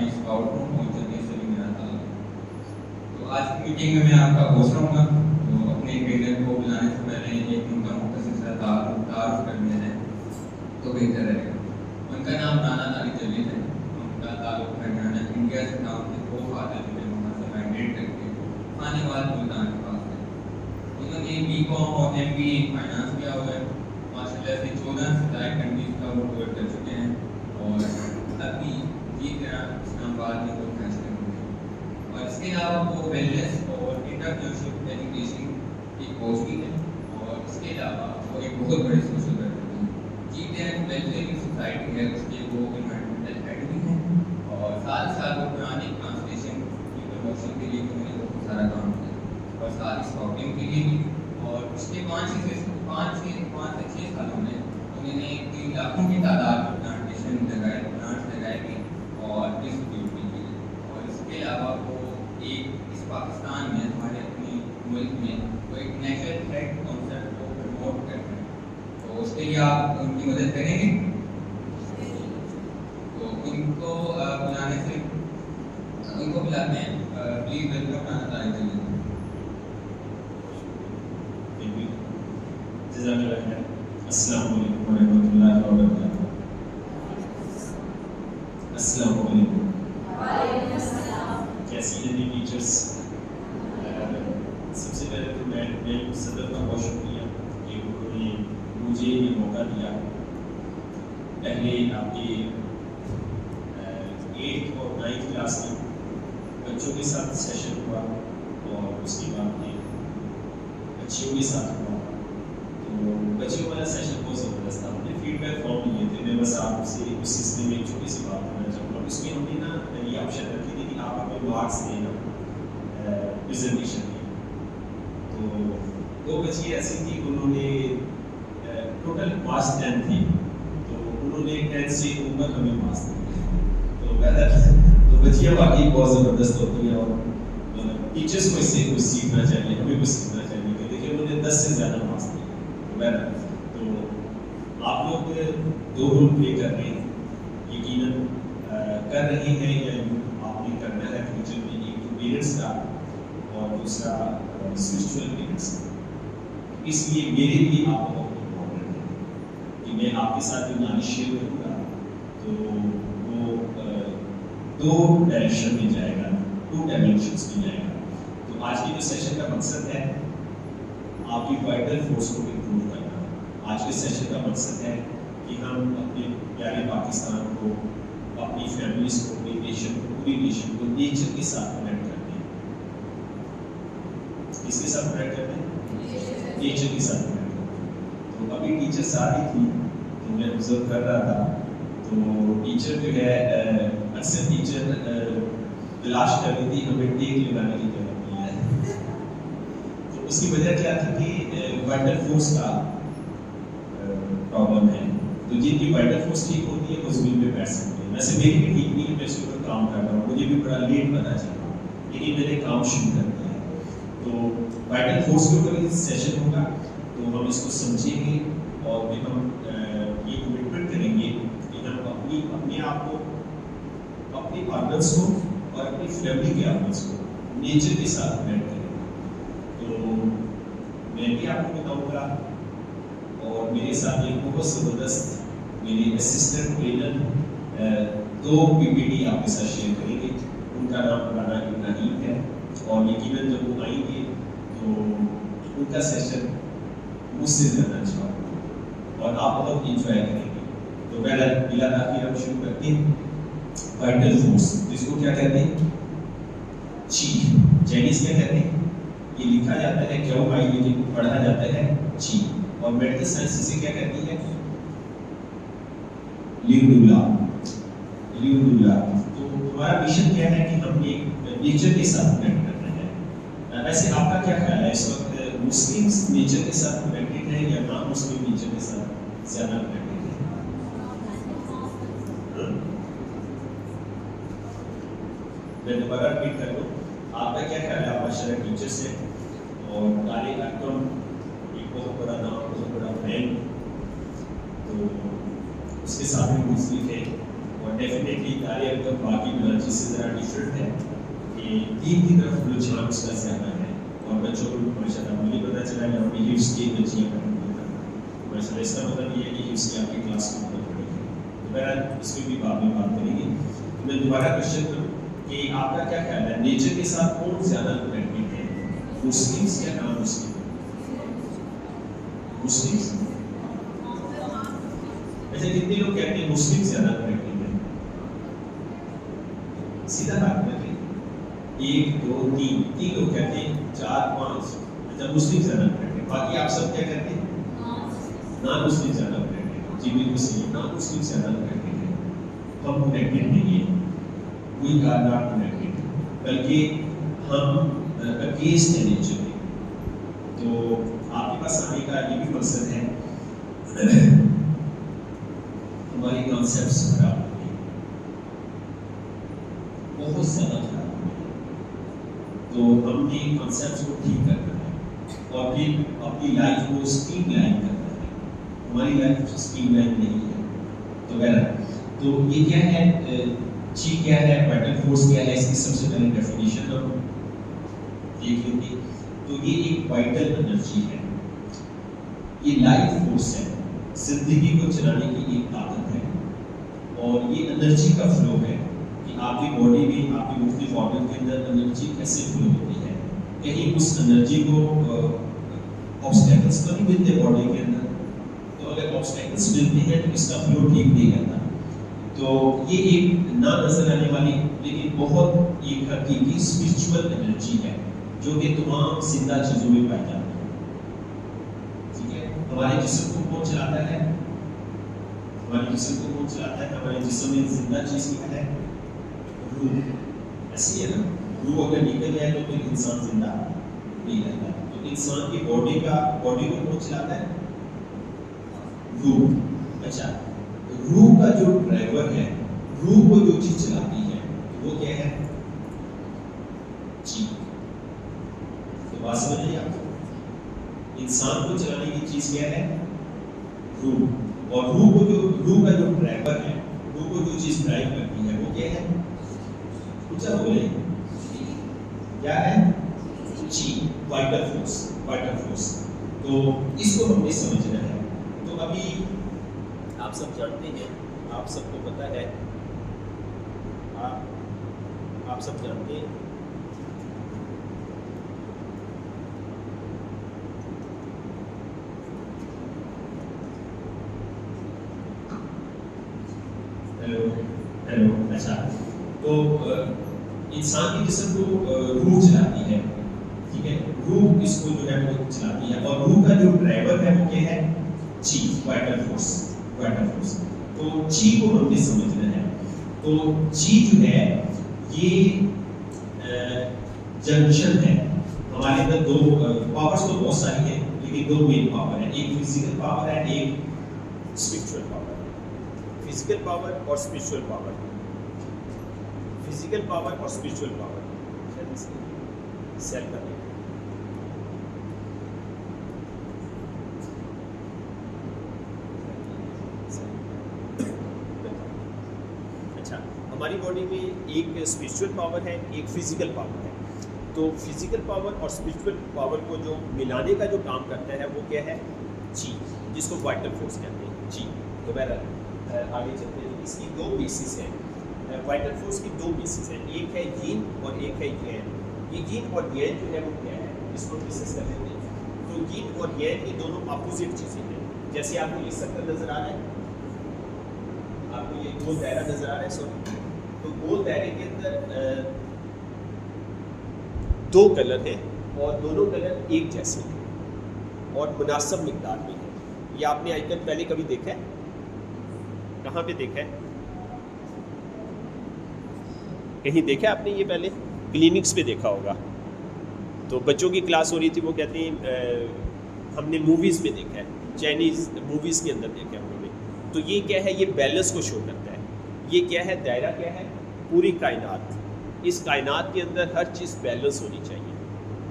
मैं स्काउट हूँ और जल्दी से भी मेरा ताल्लुक। तो आज की मीटिंग में मैं आपका होस्ट रहूँगा। तो अपने ट्रेनर को बुलाने से पहले एक उनका मुख्तसर सा तारुफ कर दिया जाए तो बेहतर रहेगा। उनका नाम राना तारिक जलील है। उनका ताल्लुक हरियाणा इंडिया से नाम के दो फादर जो है वहाँ से माइग्रेट करके खानेवाद मुल्तान के पास है। उन्होंने BCom और MBA फाइनेंस किया हुआ है। माशाल्लाह से 14 से ज़्यादा कंट्रीज का वो टूर कर चुके हैं और अभी जीत गया इस्लामाबाद में कोई फैसले होंगे। और इसके अलावा वो वेलनेस और एंटरप्रेन्योरशिप एजुकेशन की कोच भी है और इसके अलावा वो एक बहुत बड़े सोशल वर्कर भी हैं। GTN वेलफेयर सोसाइटी है उसके वो इन्वायरमेंटल हेड भी हैं और साथ ही साथ वो पुरानी ट्रांसलेशन की प्रमोशन के लिए उन्होंने बहुत सारा काम किया और साथ ही स्काउटिंग के लिए भी। और पिछले 5 से 6 सालों में उन्होंने 3 लाखों की तादाद में प्लांट्स लगाए थे और डिस्ट्रीब्यूट भी किए। और इसके अलावा वो इस पाकिस्तान में हमारे अपने मुल्क में वो एक नेचुरल हेल्थ कॉन्सेप्ट को प्रमोट कर रहे हैं। तो उसके लिए आप उनकी मदद करेंगे। तो उनको बुलाने से उनको बुलाते हैं। प्लीज़ वेलकम राना तारिक जलील। अस्सलाम वालेकुम वरहमतुल्लाहि वबरकातुहू। अस्सलाम वालेकुम। वालेकुम अस्सलाम। कैसी हैं ये टीचर्स? सबसे पहले तो मैं सदर का बहुत शुक्रिया कि उन्होंने मुझे ये मौका दिया। पहले आपके 8th और 9th क्लास में बच्चों के साथ सेशन हुआ और उसके बाद बच्चियों के साथ हुआ। तो बच्चों वाला सेशन बहुत ज़बरदस्त था। हमने फीडबैक फॉर्म लिए थे। मैं बस आपसे उस सिलसिले में एक छोटी सी बात करना चाहूँगा। उसमें हमने ना ये ऑप्शन रखी थी कि आप अपने मार्क्स देना प्रेजेंटेशन में। तो 2 बच्ची ऐसी थी उन्होंने टोटल मार्क्स 10 थे तो उन्होंने 10 से ऊपर हमें मार्क्स दिए। तो बच्चियाँ वाकई बहुत ज़बरदस्त होती हैं और टीचर्स को इससे कुछ सीखना चाहिए, हमें कुछ सीखना चाहिए कि देखिए उन्होंने 10 से ज़्यादा मार्क्स दिए। तो आप लोग 2 रोल प्ले कर रहे हैं, यकीनन कर रहे हैं या आपने करना है फ्यूचर में। एक तो पेरेंट्स का और दूसरा स्पिरिचुअल पेरेंट्स का। इसलिए मेरे लिए आप बहुत इम्पोर्टेंट है कि मैं आपके साथ जो नॉलेज शेयर करूँगा तो वो 2 डायरेक्शन में जाएगा, 2 डायमेंशंस में जाएगा। तो आज के जो सेशन का मकसद है आपकी वाइटल फोर्स को इम्प्रूव करना। आज के सेशन का मकसद है कि हम अपने प्यारे पाकिस्तान को, अपनी फैमिलीज को, अपने नेशन को, पूरी नेशन को नेचर के साथ कनेक्ट करते हैं। किसके साथ कनेक्ट करते हैं? नेचर के साथ कनेक्ट करते हैं। तो अभी टीचर आ रही थी तो मैं ऑब्जर्व कर रहा था। तो टीचर जो है अक्सर टीचर तलाश कर रही थी हमें टेक लगाने की जरूरत नहीं है। तो उसकी वजह क्या थी कि वाइटल फोर्स का प्रॉब्लम है। तो जिनकी वाइटल फोर्स ठीक होती है वो जमीन पे बैठ सकते हैं। वैसे मेरी भी ठीक नहीं है, मैं इसके ऊपर काम कर रहा हूँ। मुझे भी बड़ा लेट पता चला लेकिन मैंने काम शुरू कर दिया है। तो वाइटल फोर्स के ऊपर सेशन होगा तो हम इसको समझेंगे और फिर हम ये कमिटमेंट करेंगे कि हम अपने आप को, अपने पार्टनर्स को और अपनी फैमिली के आर्गन्स को नेचर के साथ कनेक्ट करेंगे। तो मैं भी आपको बताऊंगा और मेरे साथ एक बहुत ज़बरदस्त मेरे असिस्टेंट ट्रेनर 2 PPT आपके साथ शेयर करेंगे। उनका नाम राना इब्राहिम है और यकीनन जब वो आएंगे तो उनका सेशन मुझसे ज़्यादा अच्छा होगा और आप बहुत इंजॉय करेंगे। तो बिला ताखीर हम शुरू करते हैं। वाइटल फोर्स जिसको क्या कहते हैं? ची। चाइनीज क्या कहते हैं? ये लिखा जाता है क्यों आई लेकिन पढ़ा जाता है ची। और मेडिकल साइंस इसे क्या कहती है? ल्यूडुला। तो हमारा मिशन क्या है कि हम नेचर के साथ कनेक्ट करना है। वैसे आपका क्या ख्याल है इस वक्त मुस्लिम्स नेचर के साथ कनेक्टेड है या नॉन मुस्लिम नेचर के साथ ज्यादा कनेक्टेड है? मैं दोबारा रिपीट कर दूं, आपका क्या ख्याल है? आप माशाल्लाह टीचर्स हैं और तारिक अकरम एक बहुत बड़ा नाम, बहुत बड़ा ब्रांड, तो उसके साथ में मुस्लिम है और डेफिनेटली तारे अगर बाकी एनर्जी से ज़रा डिफरेंट है कि दिन की तरफ रुझान उसका ज़्यादा है और बच्चों को माशाल्लाह मुझे पता चला कि अपनी हिफ्स की बच्चियाँ करना माशाल्लाह इसका मतलब ये है कि हिफ्स की आपकी क्लास में बहुत बड़ी है। तो बहरहाल इस पर भी बाद में बात करेंगे। तो मैं दोबारा क्वेश्चन करूँ कि आपका क्या ख्याल है नेचर के साथ कौन ज़्यादा कनेक्टेड है, मुस्लिम्स या नॉन मुस्लिम? मुस्लिम्स। अच्छा कितने लोग कहते हैं मुस्लिम ज़्यादा कनेक्टेड है? सीधा बात करें 1 2 3 लोग कहते हैं 4 5। अच्छा मुस्लिम ज़्यादा कनेक्टेड, बाकी आप सब क्या कहते हैं? नॉन मुस्लिम ज़्यादा कनेक्टेड। जी बिल्कुल सही, नॉन मुस्लिम ज़्यादा कनेक्टेड है। हम कनेक्टेड नहीं है, वी आर नॉट कनेक्टेड, बल्कि हम अगेंस्ट है नेचर में। तो आपके पास आने का ये भी मकसद है हमारी कॉन्सेप्ट्स खराब हो गई, बहुत ज़्यादा खराब हो गई। तो हमने कॉन्सेप्ट्स को ठीक करना है और फिर अपनी लाइफ को स्ट्रीमलाइन करना है। हमारी लाइफ स्ट्रीमलाइन नहीं है। तो बहरहाल तो ये क्या है, जी क्या है, वाइटल फोर्स क्या है, इसकी सबसे पहले डेफिनेशन हम देख लेंगे। तो ये एक वाइटल एनर्जी है, ये लाइफ फोर्स है, जिंदगी को चलाने की एक ताकत है और ये एनर्जी का फ्लो है कि आपकी बॉडी में आपके मुख्तलिफ ऑर्गन के अंदर एनर्जी कैसे फ्लो होती है। कहीं उस एनर्जी को ऑब्स्टेकल्स तो नहीं मिलते बॉडी के अंदर, तो अगर ऑब्स्टेकल्स मिलते हैं तो इसका फ्लो ठीक नहीं रहता। तो ये एक ना नजर आने वाली लेकिन बहुत एक हकीकी स्पिरिचुअल एनर्जी है जो कि तमाम जिंदा चीजों में पाई जाती है। ठीक है, हमारे जिस्म को कौन चलाता है? हमारे जिस्म को कौन चलाता है? हमारे जिस्म में जिंदा चीज क्या है? रूह। ऐसी है ना, रूह अगर निकल जाए तो फिर इंसान जिंदा नहीं रहता। तो इंसान की बॉडी को कौन चलाता है? रूह। अच्छा, रूह का जो ड्राइवर है, रूह को जो चीज चलाती है वो क्या है? जी। तो बात समझ रही आपको? इंसान को चलाने की चीज क्या है? रूह। और रूह का जो ड्राइवर है, रूह को जो चीज ड्राइव करती है वो क्या है? कुछ बोले क्या है? जी, वाइटल फोर्स। तो इसको हमने समझना है। तो अभी आप सब जानते हैं, आप सबको पता है, आप सब जानते हैं हेलो। अच्छा, तो इंसान के जिस्म को रूह चलाती है। ठीक है, रूह इसको जो है वो चलाती है और रूह का जो ड्राइवर है वो क्या है? ची, वाइटल फोर्स। तो ची को हमने समझना है। तो ची जो है ये जंक्शन है। हमारे अंदर दो पावर्स तो बहुत सारी है लेकिन दो मेन पावर है, एक फिजिकल पावर है, एक स्पिरिचुअल पावर। फिजिकल पावर और स्पिरिचुअल पावर, फिजिकल पावर और स्पिरिचुअल पावर सेल करने। अच्छा, हमारी बॉडी में एक स्पिरिचुअल पावर है, एक फिजिकल पावर है। तो फिजिकल पावर और स्पिरिचुअल पावर को जो मिलाने का जो काम करता है वो क्या है? जी, जिसको वाइटल फोर्स कहते हैं। जी, तो बहरहाल आगे चलते हैं। इसकी दो बेसिस हैं, वाइटल फोर्स की दो बेसिस हैं, एक है यीन और एक है यैन। ये यीन और यैन जो है वो क्या है, इसको डिस्कस कर लेते हैं। तो यीन और यैन ये दोनों अपोजिट चीज़ें हैं। जैसे आपको ये सर्कल नजर आ रहा है, आपको ये गोल दायरा नजर आ रहा है, सॉरी, तो गोल दायरे के अंदर दो कलर हैं और दोनों कलर एक जैसे हैं और मुनासिब मिकदार में है। ये आपने आइकन पहले कभी देखा है? कहाँ पे देखा है? कहीं देखा है आपने ये पहले? क्लिनिक्स पे देखा होगा। तो बच्चों की क्लास हो रही थी, वो कहते हैं हमने मूवीज़ में देखा है, चाइनीज़ मूवीज़ के अंदर देखा है उन्होंने। तो ये क्या है? ये बैलेंस को शो करता है। ये क्या है? दायरा क्या है? पूरी कायनात। इस कायनात के अंदर हर चीज़ बैलेंस होनी चाहिए।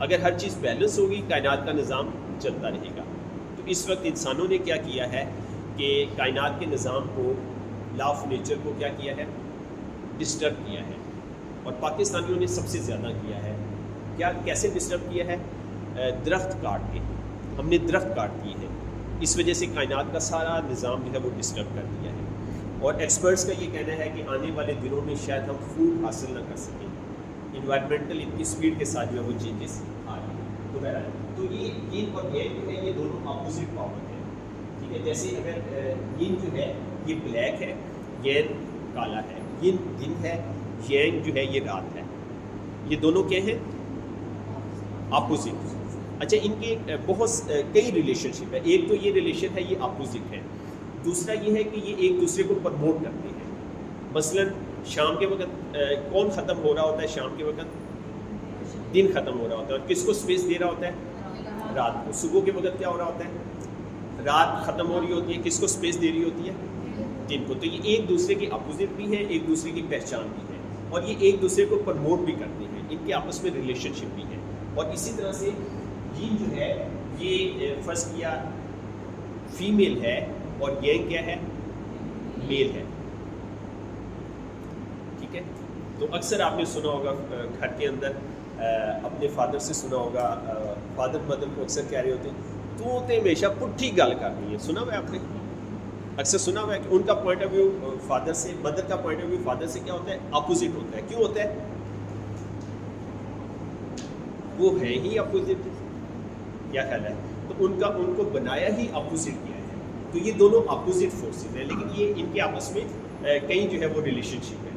अगर हर चीज़ बैलेंस होगी, कायनात का निज़ाम चलता रहेगा। तो इस वक्त इंसानों ने क्या किया है कि कायनात के निज़ाम को लॉ ऑफ नेचर को क्या किया है, डिस्टर्ब किया है। और पाकिस्तानियों ने सबसे ज़्यादा किया है। क्या, कैसे डिस्टर्ब किया है? दरख्त काट के, हमने दरख्त काट दिए हैं, इस वजह से कायनात का सारा निज़ाम जो है वो डिस्टर्ब कर दिया है। और एक्सपर्ट्स का ये कहना है कि आने वाले दिनों में शायद हम फूड हासिल ना कर सकें, इन्वायरमेंटल इतनी स्पीड के साथ जो है वो चेंजेस आ रही हैं। तो बहरहाल तो ये यीन और yang जो है ये दोनों अपोजिट पावर है, ठीक है। जैसे अगर यीन जो है ये ब्लैक है, yang काला है, यीन दिन है, yang जो है ये रात है, ये दोनों क्या हैं? अपोजिट। अच्छा, इनके बहुत कई रिलेशनशिप है। एक तो ये रिलेशन है, ये अपोजिट है। दूसरा ये है कि ये एक दूसरे को प्रमोट करते हैं। मसलन शाम के वक्त कौन ख़त्म हो रहा होता है? शाम के वक्त दिन ख़त्म हो रहा होता है, और किसको स्पेस दे रहा होता है? रात को। सुबह के वक्त क्या हो रहा होता है? रात ख़त्म हो रही होती है, किसको स्पेस दे रही होती है? दिन को। तो ये एक दूसरे की अपोजिट भी है, एक दूसरे की पहचान भी है, और ये एक दूसरे को प्रमोट भी करते हैं। इनके आपस में रिलेशनशिप भी है। और इसी तरह से यीन जो है ये फर्स्ट किया फीमेल है, और yang क्या है? मेल है, ठीक है। तो अक्सर आपने सुना होगा घर के अंदर अपने फादर से सुना होगा, फादर मदर को अक्सर कह रहे होते हैं तू तो हमेशा पुट्ठी गल करनी है। सुना हुआ है आपने? अक्सर सुना हुआ है कि उनका पॉइंट ऑफ व्यू फादर से, मदर का पॉइंट ऑफ व्यू फादर से क्या होता है? अपोजिट होता है। क्यों होता है? वो है ही अपोजिट। क्या ख्याल है? तो उनको बनाया ही अपोजिट किया है। तो ये दोनों अपोजिट फोर्सेस हैं, लेकिन ये इनके आपस में कहीं जो है वो रिलेशनशिप है,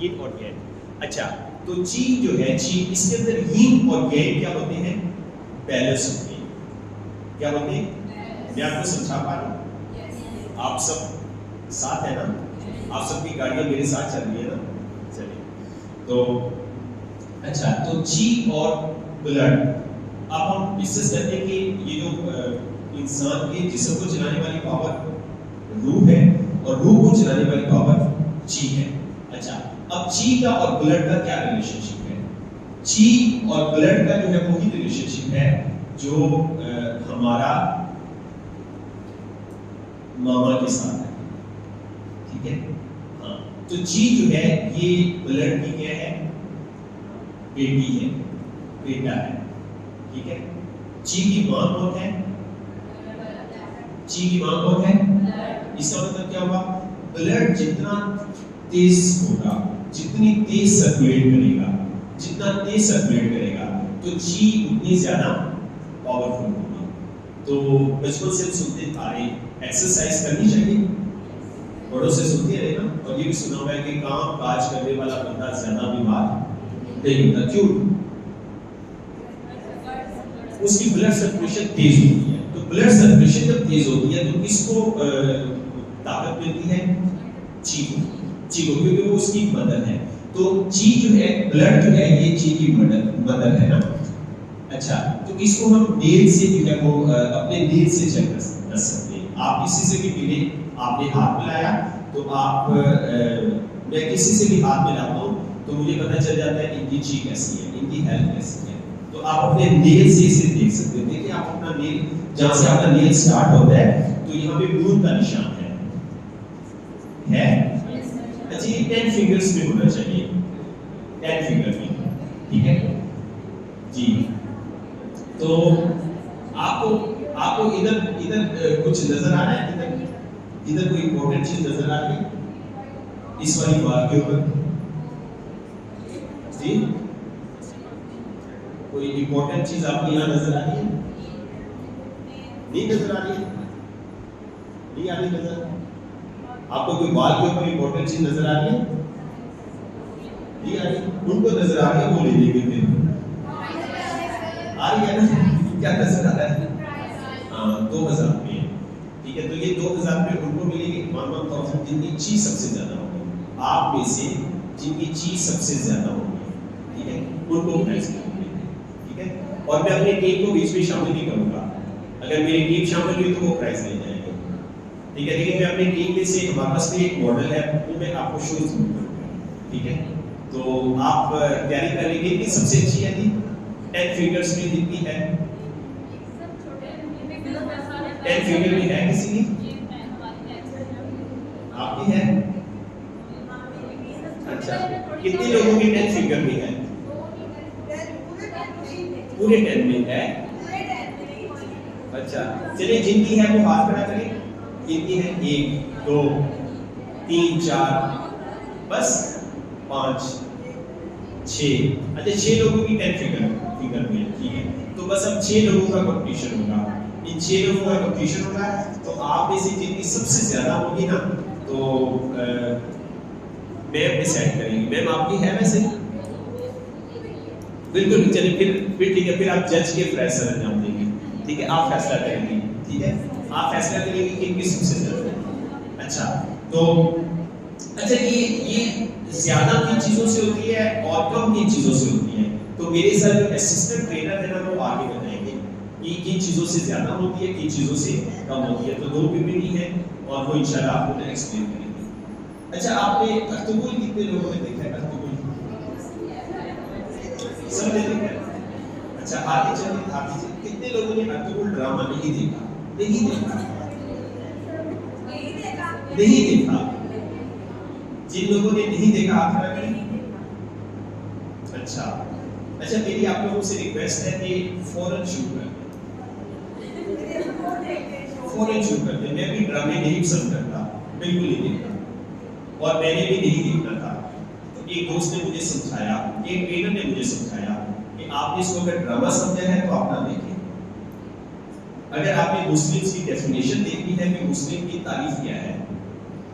यीन और yang। अच्छा, तो ची जो है, ची इसके अंदर यीन और yang क्या होते हैं? बैलेंस होते हैं। क्या होते हैं? मैं आपको समझा पा रहा हूँ? आप सब साथ है ना? आप सबकी गाड़ियाँ मेरे साथ चल रही है ना? चलिए। तो अच्छा, तो ची और ब्लड, अब हम डिस्कस करते हैं कि ये जो इंसान के जिस्म को चलाने वाली पावर रूह है, और रूह को चलाने वाली पावर ची है। अच्छा, अब ची का और ब्लड का क्या रिलेशनशिप है? ची और ब्लड का जो है वही रिलेशनशिप है जो हमारा मामा के साथ है, ठीक है। हाँ, तो ची जो है ये ब्लड की क्या है? बेटी है, बेटा है, ठीक है। ची की मां कौन है? ची की मां कौन है? इसका मतलब क्या हुआ? ब्लड जितना तेज होगा, जितनी तेज सर्कुलेट करेगा, जितना तेज सर्कुलेट करेगा, तो ची उतनी ज्यादा पावरफुल होगा। तो बचपन से हम सुनते आ रहे, एक्सरसाइज करनी चाहिए, बड़ों से सुनते रहे ना। और ये भी सुना हुआ है कि काम काज करने वाला बंदा ज्यादा बीमार नहीं होता। क्यों? उसकी ब्लड सर्कुलेशन तेज होती है। तो ब्लड सर्कुलेशन जब तेज होती है तो किसको ताकत मिलती है? ची को, क्योंकि वो उसकी मदर है। तो ची जो है, ब्लड जो है ये ची की मदर है ना। अच्छा, तो इसको हम नेल से जो है वो अपने नेल से चेक कर सकते हैं। आप किसी से भी मिले, आपने हाथ मिलाया, तो आप मैं किसी से भी हाथ मिलाता हूँ तो मुझे पता चल जाता है इनकी ची कैसी है, इनकी हेल्थ कैसी है। तो आप अपने नेल से इसे देख सकते हो। देखिए, आप अपना नेल, जहां से आपका नेल स्टार्ट होता है, तो यहाँ पे मून का निशान है। अच्छा, ये 10 फिंगर्स में होना चाहिए, 10 फिंगर में, ठीक है जी। तो आपको इधर कुछ नजर आ रहा है? इधर कोई इंपॉर्टेंट चीज नजर आ रही है इस वाली बार के ऊपर? जी, कोई इंपॉर्टेंट चीज आपको यहाँ नजर आ रही है? नहीं नजर आ रही है? नहीं आ रही नजर? आपको कोई बाल के ऊपर इंपॉर्टेंट चीज नजर आ रही है? नहीं आ रही? उनको नजर आ रही है, वो ले लेंगे फिर। आ रही है ना? क्या नजर आ रहा है? 2000 रुपये, ठीक है। तो ये 2000 रुपये उनको मिलेंगे, 11,000 जिनकी चीज सबसे ज्यादा होगी। आप में से जिनकी चीज सबसे ज्यादा होगी, ठीक है, उनको प्राइज मिलेंगे, ठीक है। और मैं अपनी टीम को बीच में शामिल नहीं करूंगा। अगर मेरी टीम शामिल हुई तो वो प्राइज ले जाएंगे, ठीक है। लेकिन मैं अपनी टीम में से, हमारे पास में एक मॉडल है, वो मैं आपको शो जरूर करूंगा, ठीक है। तो आप तैयारी कर लेंगे कि सबसे अच्छी है 10 फिगर्स में जितनी है, 10 फिगर में है किसी की? आपकी है? अच्छा, कितने लोगों के 10 फिगर में है? पूरे 10 में है। अच्छा, चलिए जिनकी है वो हाथ खड़ा करें। कितनी है? 1 2 3 4 बस 5 6। अच्छा, 6 लोगों की 10 फिगर में है, ठीक है। तो बस अब 6 लोगों का कंपटीशन होगा। इन 6 लोगों का कंपटीशन होगा, तो आप में से जिनकी सबसे ज्यादा होगी ना, तो मैम डिसाइड करेंगी। मैम आपकी है वैसे? बिल्कुल, चलिए फिर ठीक है, फिर आप जज के फैसला अंजाम देंगे, ठीक है। आप फैसला करेंगे, ठीक है। आप फैसला करेंगे कि किस सबसे ज्यादा। अच्छा, तो अच्छा ये ज्यादा किन चीजों से होती है और कम किन चीजों से होती है? तो मेरे साथ जो असिस्टेंट ट्रेनर है ना, वो आगे बताएंगे कि किन चीजों से ज्यादा होती है, किन चीजों से कम होती है। तो 2 पीपीटी है और वो इंशाल्लाह आपको एक्सप्लेन करेंगे। अच्छा, आपने अर्तुगरुल कितने लोगों ने देखा है? अर्तुगरुल सबने देखा है? अच्छा, आगे चलिए कितने लोगों ने अर्तुगरुल ड्रामा नहीं देखा? नहीं देखा। जिन लोगों ने नहीं देखा हाथ खड़ा करें। अच्छा, मेरी आप लोगों से रिक्वेस्ट है कि फौरन शुरू कर दें। मैं भी ड्रामे नहीं पसंद करता, बिल्कुल नहीं देखता, और मैंने भी नहीं देखना था। तो एक दोस्त ने मुझे समझाया, एक ट्रेनर ने मुझे समझाया कि आपने इसको अगर ड्रामा समझा है तो आप ना देखें। अगर आपने मुस्लिम्स की डेफिनेशन देखी है कि मुस्लिम की तारीफ क्या है,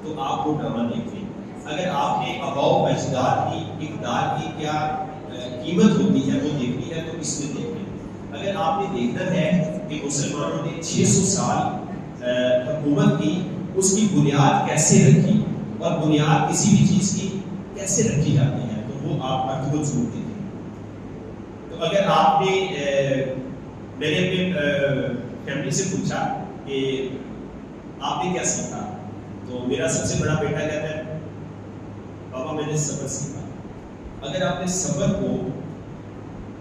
तो आप वो ड्रामा देखें। अगर आपने आबाओ अजदाद की इक़दार की क्या कीमत होती है वो देखनी है, तो इसमें देखें। अगर आपने देखना है कि मुसलमानों ने 600 साल हुकूमत की, उसकी बुनियाद कैसे रखी और बुनियाद किसी भी चीज़ की कैसे रखी जाती है, तो वो आप अर्तुगरुल जरूर देखें। तो अगर आपने मैंने अपने फैमिली से पूछा कि आपने क्या सीखा, तो मेरा सबसे बड़ा बेटा कहता है पापा मैंने सब्र सीखा। अगर आपने सब्र को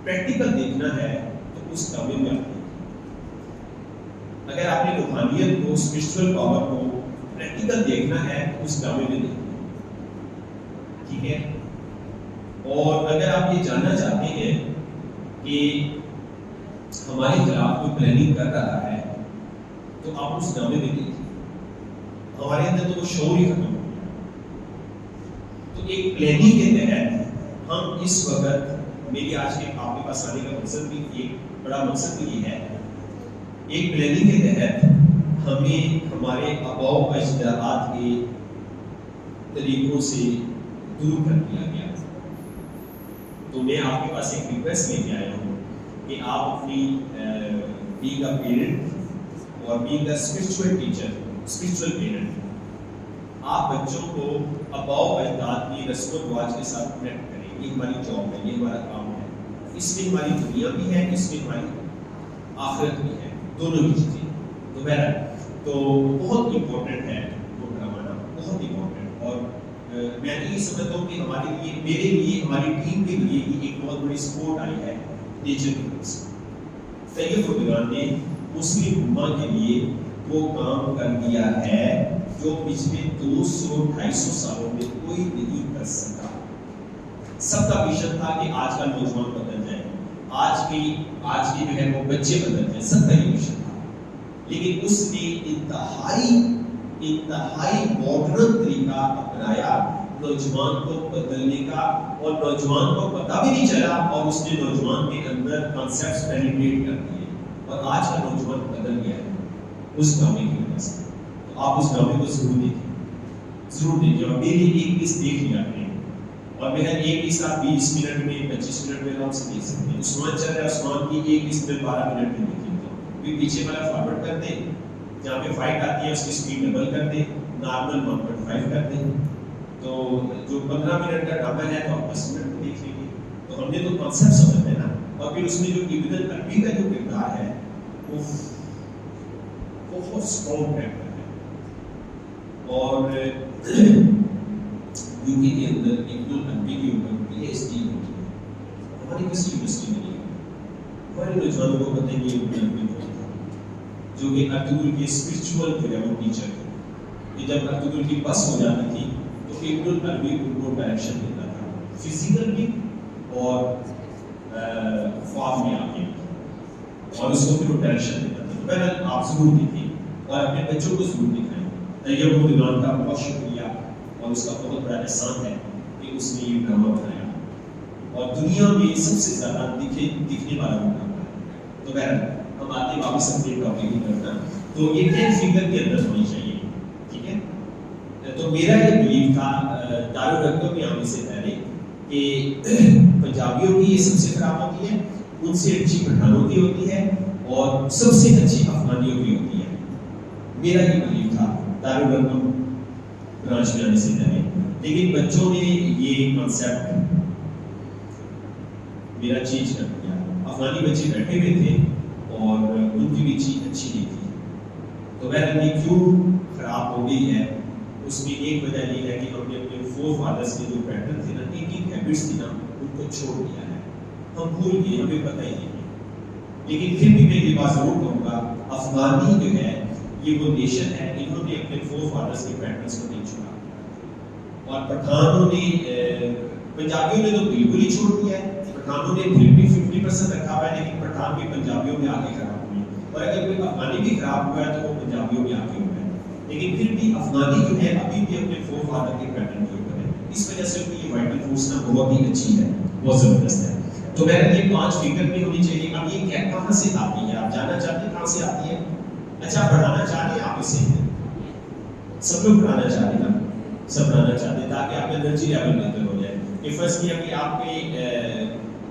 प्रैक्टिकल देखना है तो उस ड्रामे में आप देखिए। अगर आपने रूहानियत को, स्पिरिचुअल पावर को प्रैक्टिकल देखना है तो उस ड्रामे में देखिए, ठीक है। और अगर आप ये जानना चाहते हैं कि हमारे खिलाफ कोई प्लानिंग कर रहा है, तो आप उस ड्रामे में देखिए। हमारे अंदर तो वो शौर ही खत्म हो गया। तो एक प्लानिंग के तहत हम इस वक्त, मेरी आज के आपके पास आने का मकसद भी, एक बड़ा मकसद भी ये है, एक प्लानिंग के तहत हमें हमारे आबाओ अजदाद के तरीकों से दूर कर दिया गया। तो मैं आपके पास एक रिक्वेस्ट लेके आया हूँ कि आप अपनी बीइंग अ पेरेंट और being a spiritual teacher, spiritual parent, आप बच्चों को आबाओ अजदाद की रस्म व रिवाज के साथ कनेक्ट करें। ये हमारी जॉब है, ये हमारा काम है। इसमें हमारी दुनिया भी है, इसमें हमारी आखिरत भी है, दोनों की चीज़ें। तो बहरहाल तो बहुत इम्पोर्टेंट है वो ड्रामा, बहुत इम्पोर्टेंट। और मैं ये समझता हूँ कि हमारे लिए, मेरे लिए, हमारी टीम के लिए एक बहुत बड़ी सपोर्ट आई है नेचर की तरफ से। सैयद बुजुर्गान ने मुस्लिम उम्मा के लिए वो काम कर दिया है जो पिछले 200-250 सालों में कोई नहीं कर सका। सबका विजन था कि आज का नौजवान बदल जाए, आज की जो है वो बच्चे बदल जाए, सबका ये विजन था। लेकिन उसने इंतहाई मॉडर्न तरीका अपनाया नौजवान को बदलने का, और नौजवान को पता भी नहीं चला, और उसने नौजवान के अंदर कॉन्सेप्ट्स पेनिट्रेट कर दिए, और आज का नौजवान बदल गया है उस ड्रामे की वजह से। तो आप उस ड्रामे को जरूर देखिए। और मेरी एक पीस देख लिया आपने, और मेरा एक पीस आप 20 मिनट में, 25 मिनट में आराम से देख सकते हैं। उस्मान चल रहा है, उस्मान की एक पीस में 12 मिनट में देखिए। तो पीछे वाला फॉरवर्ड कर दे, जहाँ पे फाइट आती है उसकी स्पीड डबल कर दे, नॉर्मल 1.5 कर दे। तो जो 15 मिनट का ड्रामा है तो आप 10 मिनट में देख लीजिए। तो हमने तो कॉन्सेप्ट समझ लेना, और फिर उसमें जो इब्न अरबी का जो किरदार है वो बहुत स्ट्रॉन्ग कैरेक्टर है। और यूके के अंदर इब्न अरबी के ऊपर पीएचडी होती है, हमारी किसी यूनिवर्सिटी में नहीं है। हमारे नौजवानों को पता नहीं इब्न अरबी कौन था, जो कि अर्तुगरुल के स्पिरिचुअल जो है वो टीचर थे। जब अर्तुगरुल की बस हो जाती थी तो इब्न अरबी उनको डायरेक्शन देता था भी और ख्वाब में आके भी, और उसको फिर वो डायरेक्शन देता था। तो बहरहाल आप जरूर देखें और अपने बच्चों को जरूर दिखाएं। तैयब उद्दीन का बहुत शुक्रिया और उसका बहुत बड़ा एहसान है कि उसने ये ड्रामा बनाया और दुनिया में सबसे ज्यादा दिखने वाला ड्रामा है। तो बहरहाल हम आते वापस अपने टॉपिक की तरफ ना, तो ये 10 फिगर के अंदर होनी चाहिए, ठीक है। तो मेरा ये बिलीव था दारुल रकम में आने से पहले कि पंजाबियों की ये सबसे खराब होती है, उनसे अच्छी पठानों की होती है और सबसे अच्छी अफगानियों की होती है। मेरा ये बिलीव था दारुल रकम ब्रांच में आने से पहले, लेकिन बच्चों ने ये कॉन्सेप्ट मेरा चेंज कर दिया। अफगानी बच्चे बैठे हुए थे और उनकी भी चीज अच्छी नहीं थी। तो बहरहाल ये क्यों खराब हो गई है, उसमें एक वजह ये है कि हमने अपने फोर फादर्स के जो पैटर्न थे ना, एक हैबिट्स थी ना, उनको छोड़ दिया है। हम भूल गए, हमें पता ही नहीं है। लेकिन फिर भी मैं ये बात जरूर कहूँगा, अफगानी जो है ये वो नेशन है, इन्होंने अपने फोर फादर्स के पैटर्न्स को नहीं छोड़ा। और पठानों ने पंजाबियों ने तो बिल्कुल ही छोड़ दिया है। पठानों ने फिर भी 50% रखा हुआ है, लेकिन पठान भी पंजाबियों में आगे खराब हुए। और अगर कोई अफगानी भी खराब हुआ है तो वो पंजाबियों में आगे हुआ है। लेकिन फिर भी अफगानी जो है अभी भी अपने फोर फादर के पैटर्न के ऊपर है। इस वजह से उनकी ये वाइटल फोर्स ना बहुत ही अच्छी है, बहुत जबरदस्त है। तो मेरा ये 5 फिगर भी होनी चाहिए। अब ये क्या कहाँ से आती है, आप जानना चाहते हैं कहाँ से आती है? अच्छा, बढ़ाना चाहते हैं आप इसे, सब लोग बढ़ाना चाहते हैं, सब बढ़ाना चाहते हैं ताकि आपका एनर्जी लेवल बेहतर हो जाए। कि फर्स्ट किया कि आपके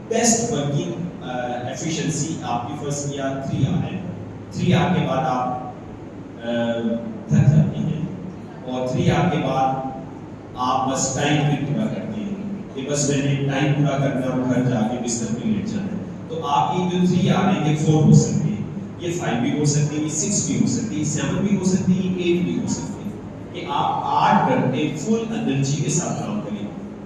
बेस्ट वर्किंग एफिशिएंसी आपकी फर्स्ट किया 3R है। 3R के बाद आप थक जाते हैं और 3R के बाद आप बस टाइम पे पूरा करते हैं कि बस मैंने टाइम पूरा करना और घर जाके बिस्तर पे लेट जाना है। तो आपकी जो 3R है ये 4 हो सकती है, ये 5 भी हो सकती है, ये 6 भी हो सकती है, 7 भी हो सकती है, 8 भी हो सकती है। कि आप 8 घंटे फुल एनर्जी के साथ काम करें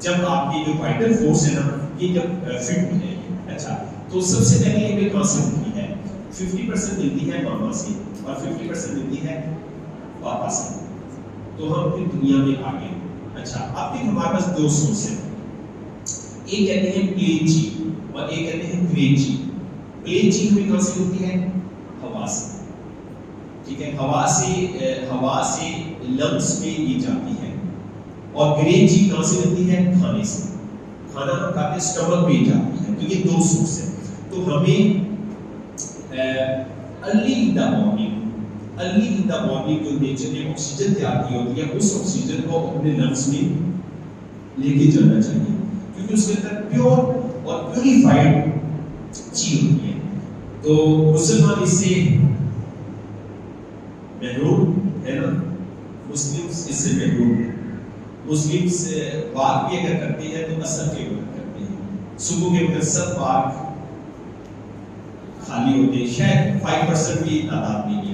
जब आपकी जो वाइटल फोर्स है ना ये जब फिट हो जाएगी। अच्छा, तो सबसे पहले ये कहाँ से मिलती है? 50% मिलती है मामा से और 50% मिलती है पापा से। तो हम फिर दुनिया में आ गए। अच्छा, अब फिर हमारे पास 2 सोर्स हैं, एक कहते हैं प्लेन जी और एक कहते हैं ग्रेन जी। प्लेन जी हमें कहाँ से मिलती है? हवा से, ठीक है। हवा से लंग्स में ये जाती है। और ग्रेन जी कहाँ से मिलती है? खाने से। खाना हम खाते हैं, स्टमक में जाती है। तो ये 2 सोर्स है। तो हमें अर्ली इन द मॉर्निंग जो नेचर ने ऑक्सीजन तैयार की होती है, उस ऑक्सीजन को अपने लंग्स में लेके जाना चाहिए, क्योंकि उसके अंदर प्योर और प्यूरिफाइड चीज होती है। तो मुसलमान इससे महरूम है ना, मुस्लिम्स इससे महरूम है। मुस्लिम्स बात भी अगर करते हैं तो असर के वक्त करते हैं, सुबह के वक्त सब बात खाली होते हैं, शायद 5% भी तादाद नहीं है।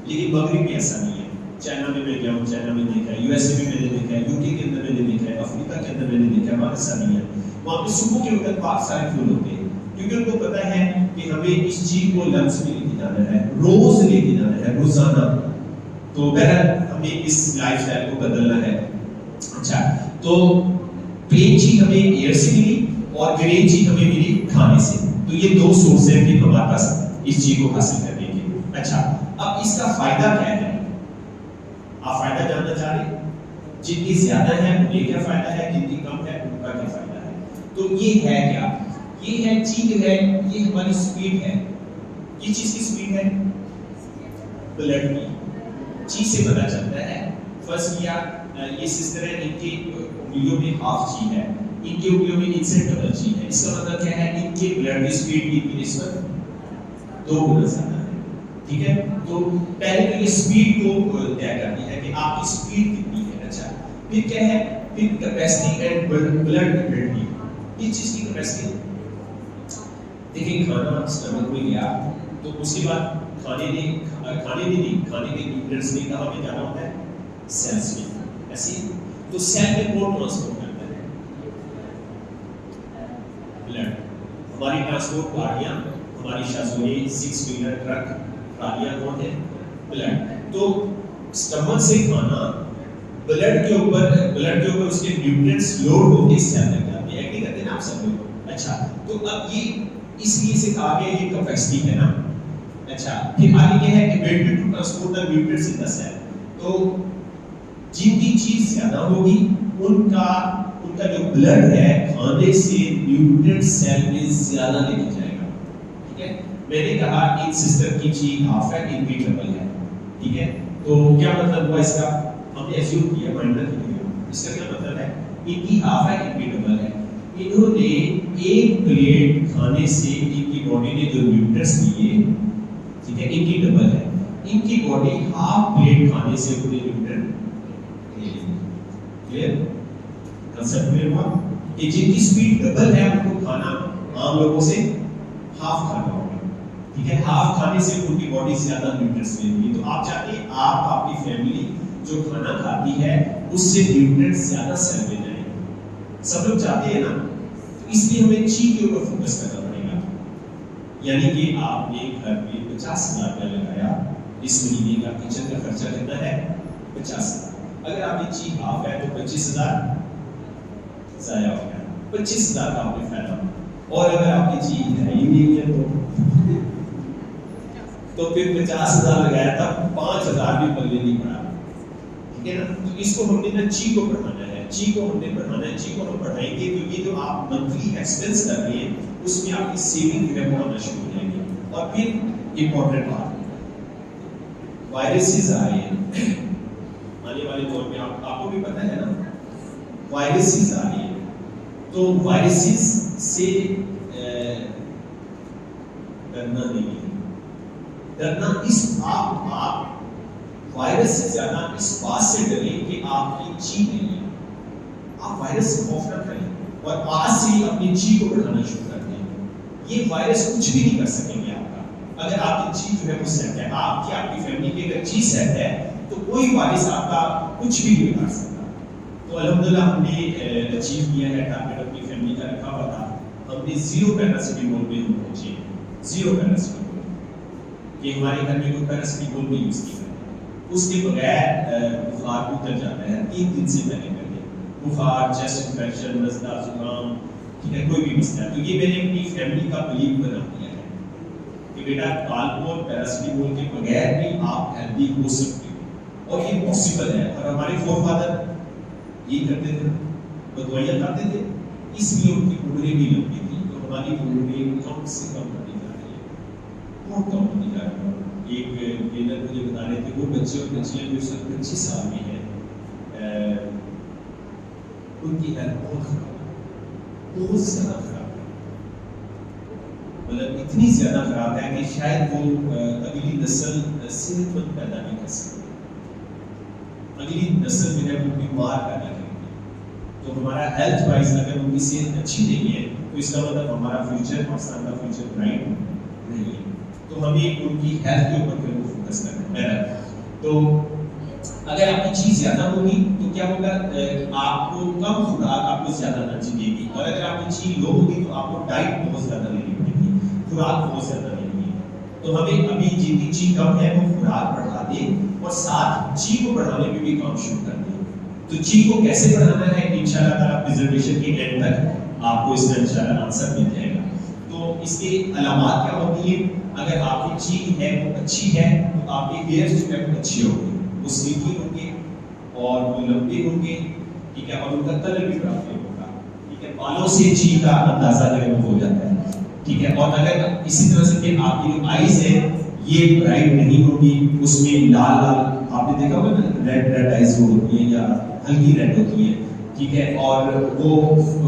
लेकिन मगरिब में ऐसा नहीं है। चाइना में मैं गया हूँ, चाइना में देखा है, यूएसए में मैंने देखा है, यूके के अंदर मैंने देखा है, अफ्रीका के अंदर मैंने देखा है, वहाँ ऐसा नहीं है। वहाँ पे सुबह के वक्त पाक सारे फूल होते हैं, क्योंकि उनको पता है कि हमें इस चीज को लंग्स में लेके जाना है, रोज लेके जाना है, रोजाना। तो बहरहाल हमें इस लाइफस्टाइल को बदलना है। अच्छा, तो प्लेन चीज हमें एयर से मिली और ग्रेन चीज हमें मिली खाने से। तो ये 2 सोर्स हैं कि हमारे पास इस चीज को हासिल करने के। अच्छा, अब इसका फायदा क्या है? आप फायदा जानना चाह रहे? जितनी ज्यादा है उन्हें क्या फायदा है, जितनी कम है उनका क्या फायदा है? तो ये है क्या? ये है चीज है, ये हमारी स्पीड है। ये चीज की स्पीड है ब्लड की। चीज से पता चलता है। फर्स्ट किया ये सिस्टर है, इनके उंगलियों में हाफ जी है, इनके उंगलियों में इनसे डबल जी है। इसका मतलब क्या है? इनके ब्लड की स्पीड की निस्बत 2 गुना ज्यादा है, ठीक है। तो पहले तो ये स्पीड को तय करनी है कि आपकी स्पीड कितनी है। अच्छा, फिर क्या है? फिर कैपेसिटी एंड ब्लड रेट। ये चीज की कैपेसिटी देखिए, खाना स्टमक में गया तो उसके बाद खाने के न्यूट्रिएंट्स ने कहा हमें जाना होता है सेल्स में, ऐसे। तो सेल में कौन ट्रांसपोर्ट करता है? ब्लड। हमारी ट्रांसपोर्ट गाड़ियां, हमारी शाजोली 6 व्हीलर ट्रक गाड़ियां कौन है? ब्लड। तो स्टमक से खाना ब्लड के ऊपर उसके न्यूट्रिएंट्स लोड होकर सेल तक जाते हैं। एग्री करते हैं ना आप सब लोग? अच्छा, तो अब ये इसलिए से कहा गया ये कैपेसिटी है ना। अच्छा, फिर आगे क्या है, ability to transport the nutrients in the cell. तो जिनकी चीज ज्यादा होगी उनका जो ब्लड है खाने से न्यूट्रिएंट्स सेल में ज्यादा लेके जाएगा। ठीक है, मैंने कहा एक सिस्टर की ची हाफ है, इनकी डबल है। ठीक है, तो क्या मतलब हुआ इसका, हमने एज्यूम किया माइनर की लिया, इसका क्या मतलब है, इनकी हाफ है, इनकी डबल है। इन्होंने एक प्लेट खाने से इनकी बॉडी ने जो न्यूट्रिएंट्स लिए, ठीक है, इनकी डबल है, इनकी बॉडी हाफ प्लेट खाने से पूरे न्यूट्रिएंट ले लेगी। क्लियर कंसेप्ट क्लियर हुआ कि जिनकी स्पीड डबल है उनको खाना आम लोगों से हाफ खाना होगा। ठीक है, हाफ खाने से उनकी बॉडी ज्यादा न्यूट्रिएंट्स लेगी। तो आप चाहते हैं आप आपकी फैमिली जो खाना खाती है उससे न्यूट्रिएंट्स ज्यादा सेल में जाए, सब लोग चाहते हैं ना। तो इसलिए हमें ची के ऊपर फोकस करना पड़ेगा। यानी कि आपने घर में 50,000 रुपया लगाया, इस महीने का किचन का खर्चा कितना है 50,000। अगर आपकी ची हाफ है तो 25,000 जाया हो गया, 25,000 का आपने फायदा। और अगर आपकी चीज है ही नहीं है तो फिर 50,000 लगाया था, 5,000 भी पल्ले नहीं पड़ा। ठीक है ना, तो इसको हमने ना ची को बढ़ाना है, ची को हमने बढ़ाना है। ची को हम बढ़ाएंगे क्योंकि जो आप मंथली एक्सपेंस कर रहे हैं उसमें आपकी सेविंग जो है वो आना शुरू हो जाएगी। और फिर इंपॉर्टेंट बात, वायरसेस आ रहे हैं आने वाले दौर में, आपको भी पता है ना, वायरसेस आ रही है। तो वायरसेस से डरना नहीं है, डरना इस आप वायरस से ज्यादा इस बात से डरें कि आपकी ची नहीं है। आप वायरस से खौफ न करें और आज से ही अपनी ची को बढ़ाना शुरू कर दें। ये वायरस कुछ भी नहीं कर सकेंगे आपका, अगर आपकी ची जो है वो सेट है, आपकी फैमिली की अगर ची सेट है तो कोई वायरस आपका कुछ भी नहीं कर सकता। तो अल्हम्दुलिल्लाह हमने अचीव किया है, टारगेट अपनी फैमिली का रखा हुआ था। हमने 0 पैरासिटामोल में हम पहुंचे, 0 पैरासिटामोल, कि हमारे घर में कोई पैरासिटामोल नहीं यूज किया। उसके बगैर बुखार भी उतर जाता है 3 दिन से पहले बुखार, चेस्ट इंफेक्शन, नज़ला, जुकाम, ठीक है, कोई भी मसला। तो ये मैंने अपनी फैमिली का बिलीव बना दिया है कि बेटा कालपोल पैरासिटामोल के बगैर भी आप हेल्दी हो सकते हो और ये पॉसिबल है। और हमारे फोरफादर ये करते थे, वो दवाइयाँ खाते थे, इसलिए उनकी उम्रें भी लंबी थी। तो हमारी उम्रें कम से कम होती जा रही है, बहुत कम होती जा रही है। एक ट्रेनर मुझे बता रहे थे वो बच्चे और बच्चियाँ जो 25 साल में हैं, उनकी हेल्थ बहुत खराब है, बहुत ज़्यादा खराब है, मतलब इतनी ज़्यादा खराब है कि शायद वो अगली नस्ल सेहतमंद पैदा नहीं कर सकती, अगली नस्ल जो है वो बीमार पैदा करेगी। तो हमारा हेल्थ वाइज अगर उनकी सेहत अच्छी नहीं है तो इसका मतलब हमारा फ्यूचर, पाकिस्तान का फ्यूचर ब्राइट नहीं है। तो हमें उनकी हेल्थ के ऊपर फिर फोकस करना है। तो अगर आपकी चीज ज्यादा होगी तो क्या होगा, आपको कम खुराक आपको ज्यादा एनर्जी देगी, और अगर आपकी चीज लो होगी तो आपको डाइट बहुत ज्यादा लेनी पड़ेगी, खुराक बहुत ज्यादा लेनी है। तो हमें अभी जिनकी चीज कम है वो खुराक बढ़ा दे और साथ ची को बढ़ाने में भी काम शुरू कर दे। तो ची को कैसे बढ़ाना है इंशाल्लाह ताला प्रेजेंटेशन के एंड तक आपको इसका इंशाल्लाह आंसर मिल जाएगा। तो इसके अलामात क्या होती है, अगर आपकी ची है वो अच्छी है तो आपके हेयर जो है वो अच्छे होंगे, वो सिल्की होंगे और वो लंबे होंगे, ठीक है, और उनका कलर भी बराबर होगा। ठीक है, बालों से ची का अंदाजा जो है वो हो जाता है। ठीक है, और अगर इसी तरह से फिर आपकी जो आईज है ये ब्राइट नहीं होगी, उसमें लाल लाल आपने देखा होगा ना, रेड रेड आईज होती है या हल्की रेड होती है। ठीक है, और वो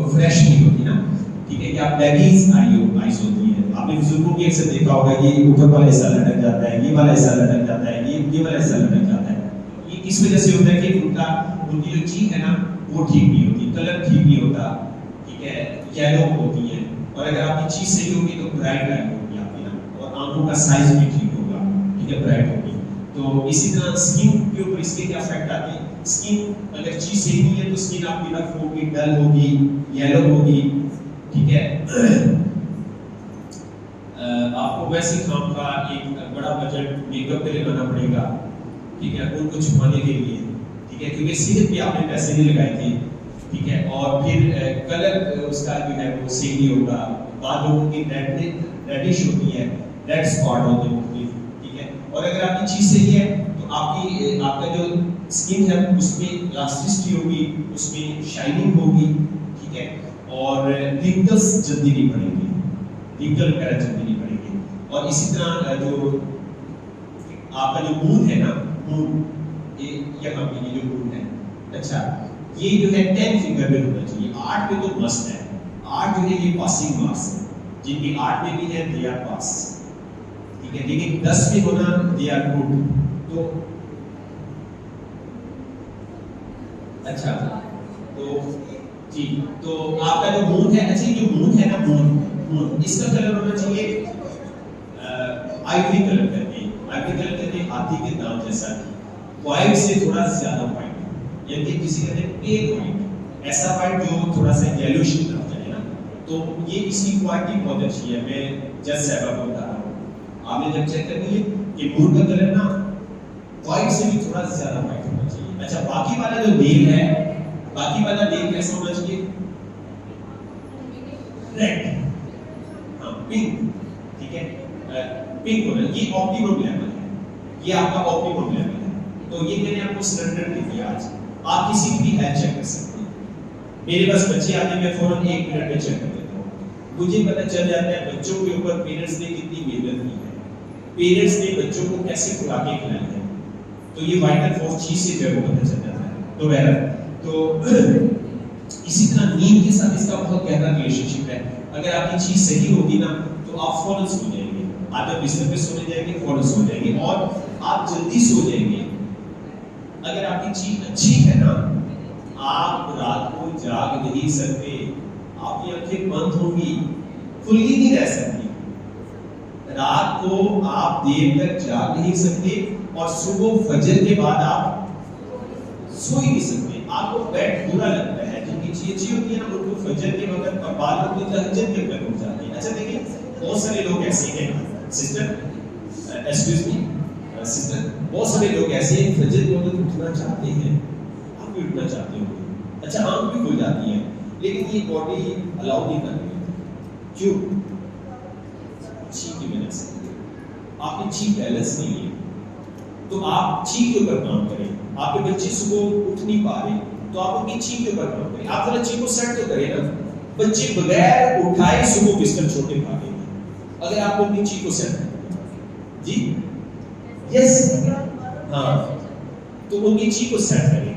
फ्रेश नहीं होती ना। ठीक है, क्या बैगीज आईज होती है। आपने बुजुर्गों की अक्सर देखा होगा ये ऊपर वाला हिस्सा लटक जाता है, ये वाला हिस्सा लटक जाता है, ये वाला हिस्सा लटक जाता है। ये किस वजह से होता है कि उनकी जो चीज है ना वो ठीक नहीं होती, कलर ठीक नहीं होता। ठीक है, येलो होती है, और अगर आपकी चीज सही होगी तो ब्राइट आई होगी आपकी ना, और आंखों का साइज भी ठीक होगा। ठीक है, ब्राइट होगी। तो इसी तरह स्किन के ऊपर इसके क्या इफेक्ट आते हैं, स्किन अगर चीज सही नहीं है तो स्किन आपकी रफ होगी, डल होगी, येलो होगी। ठीक है, आपको वैसे काम का एक बड़ा बजट मेकअप पे लगाना पड़ेगा। ठीक है, उनको छुपाने के लिए। ठीक है, क्योंकि सेहत पे आपने पैसे नहीं लगाए थे, ठीक है, और फिर कलर उसका जो है वो सेम ही होगा। बाद लोगों की रेडिश होती है, रेड स्पॉट होते हैं, ठीक है। और अगर आपकी चीज सही है तो आपका जो स्किन है उसमें इलास्टिसिटी होगी, उसमें शाइनिंग होगी, ठीक है, और रिंकल्स जल्दी नहीं पड़ेंगे, रिंकल वगैरह जल्दी नहीं पड़ेंगे। और इसी तरह जो आपका जो मून है ना, मून ये यहाँ पे ये जो मून है, अच्छा ये जो है 10 फिंगर में होना चाहिए। 8 में तो मस्त है, 8 जो है ये पासिंग मार्क्स है, जिनकी 8 में भी है दे आर पास, ठीक है, लेकिन 10 में होना दे आर गुड। तो अच्छा तो जी, तो आपका जो मून है, अच्छा जो मून है ना, मून इसका कलर होना चाहिए आइवरी कलर करके, आइवरी कलर करके हाथी के दांत जैसा, व्हाइट से थोड़ा ज्यादा व्हाइट, यानी किसी कहते हैं पेल व्हाइट, ऐसा व्हाइट जो थोड़ा सा येलोइश की तरफ जाए ना, तो ये इसकी क्वालिटी बहुत अच्छी है। मैं जज साहब को बता रहा हूँ, आपने जब चेक कर लिए कि मून का कलर ना व्हाइट से भी थोड़ा ज्यादा व्हाइट होना चाहिए। अच्छा बाकी वाला जो नेल है, बाकी वाला नेल कैसा होना चाहिए? रेड, हाँ पिंक, ठीक है, पिंक होना, ये ऑप्टिमम लेवल है, ये आपका ऑप्टिमम लेवल है। तो ये मैंने आपको स्टैंडर्ड दे दिया आज, आप किसी की भी हेल्थ चेक कर सकते हैं। मेरे पास बच्चे आते हैं, मैं फौरन 1 मिनट में चेक कर देता हूँ, मुझे पता चल जाता है बच्चों के ऊपर पेरेंट्स ने कितनी मेहनत की है, पेरेंट्स ने बच्चों को कैसे खुराकें खिलाई है, तो ये वाइटल फोर्स चीज से जो है पता चल जाता है। तो वैसे तो इसी तरह नींद के साथ इसका बहुत गहरा रिलेशनशिप है। अगर आपकी चीज सही होगी ना तो आप फौरन सो जाएंगे, आप जब बिस्तर पे सोने जाएंगे फौरन सो जाएंगे और आप जल्दी सो जाएंगे। अगर आपकी चीज अच्छी है ना, आप रात को जाग नहीं सकते, आपकी आंखें बंद होंगी, खुली नहीं रह सकती, रात को आप देर तक जाग नहीं सकते और सुबह फजर के बाद आप सो ही नहीं सकते, आपको बेड बुरा लगता है। जिनकी चीजें अच्छी होती है ना उनको फजर के वक्त और बाद में तहज्जुद के वक्त उठ जाते हैं। अच्छा देखिए बहुत सारे लोग ऐसे हैं सिस्टर, एक्सक्यूज मी सिस्टर, बहुत सारे लोग ऐसे हैं फजर के वक्त उठना चाहते हैं, आप भी उठना चाहते हो, अच्छा आंख भी खुल जाती है, लेकिन ये बॉडी अलाउ नहीं कर रही। क्यों? ची की वजह से, आपकी ची बैलेंस नहीं है। तो आप ची के ऊपर काम करें। आपके बच्चे सुबह उठ नहीं पा रहे तो आप उनकी ची के ऊपर काम करें, आप जरा ची को सेट तो करें ना। बच्चे बगैर उठाए सुबह बिस्तर छोटे भागेंगे, अगर आप उनकी ची को सेट करें जी, यस हाँ, तो उनकी ची को सेट करें।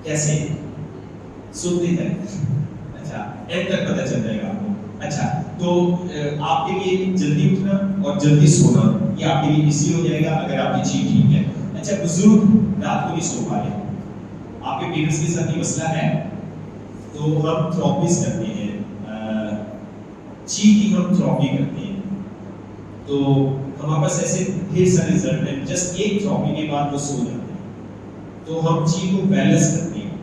कैसे? सुनते हैं, अच्छा एंड तक पता चल जाएगा आपको। अच्छा तो आपके लिए जल्दी उठना और जल्दी सोना ये आपके लिए इजी हो जाएगा अगर आपकी ची ठीक है। अच्छा बुजुर्ग रात को नहीं सो पा रहे, आपके पेरेंट्स के साथ ये मसला है, तो हम थेरेपीज करते हैं, ची की हम थेरेपी करते हैं, तो हमारे पास ऐसे ढेर सारे रिजल्ट हैं। जस्ट एक थेरेपी के बाद वो सो जाते हैं, तो हम ची को बैलेंस करते हैं,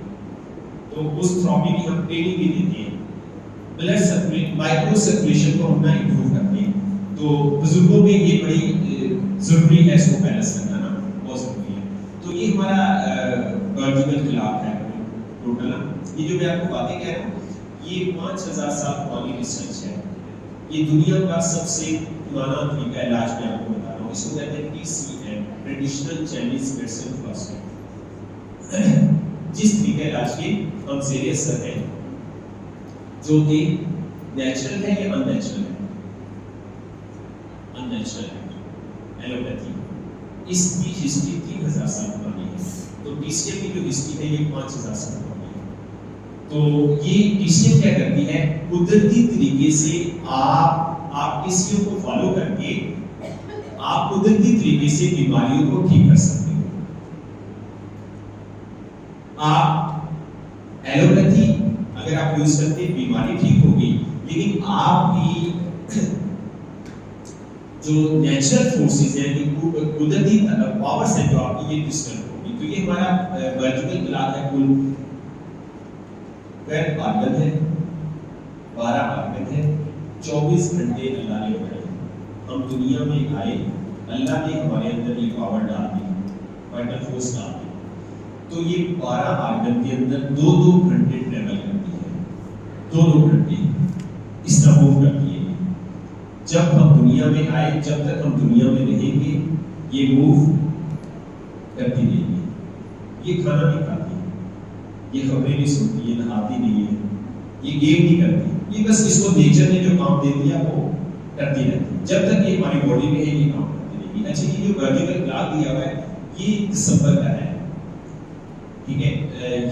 तो उस थेरेपी की हम ट्रेनिंग भी देते हैं। ब्लड सर्कुलेशन, माइक्रो सर्कुलेशन को हम इंप्रूव करते हैं, तो बुजुर्गों में ये बड़ी जरूरी है, इसको बैलेंस करना ना बहुत जरूरी है। तो ये हमारा बायोलॉजिकल क्लॉक है टोटल। ये जो मैं आपको बातें कह रहा हूँ ये 5000 साल पुरानी रिसर्च है, ये दुनिया का सबसे पुराना तरीका इलाज मैं आपको बता रहा हूँ। इसको कहते हैं TCM, traditional Chinese medicine philosophy. जिस तरीके इलाज के हम सीरियस कर रहे हैं, जो कि नेचुरल है या अननेचुरल है? अननेचुरल है एलोपैथी, इसकी हिस्ट्री 3000 साल पुरानी है। तो TCM की जो हिस्ट्री है ये 5000 साल पुरानी है। तो ये TCM क्या करती है, कुदरती तरीके से आप TCM को फॉलो करके आप कुदरती तरीके से बीमारियों को ठीक कर सकते हो। आप एलोपैथी अगर आप यूज करते हैं बीमारी ठीक होगी, लेकिन आपकी जो नेचुरल फोर्सेस है, जो कुदरती पावर्स है, जो आपकी ये डिस्टर्ब होगी। तो ये हमारा बायोलॉजिकल क्लॉक है, कुल 12 आर्गन है, 12 आर्गन है, 24 घंटे अल्लाह ने बनाए। हम दुनिया में आए, अल्लाह ने हमारे अंदर ये पावर डाल दी, वाइटल फोर्स डाल दी। तो ये 12 आर्गन के अंदर 2-2 घंटे 2 घंटे इस तरह मूव करती है। जब हम दुनिया में आए, जब तक हम दुनिया में रहेंगे, ये मूव करती रहेगी। ये खाना नहीं खाती, ये खबरें नहीं सुनती, ये नहाती नहीं है, ये गेम नहीं करती, ये बस इसको नेचर ने जो काम दे दिया वो करती रहती है। जब तक ये हमारी बॉडी में है, ये काम करती रहेगी। अच्छा, ये जो वर्टिकल क्लॉक दिया हुआ है, ये दिसंबर का है, ठीक है।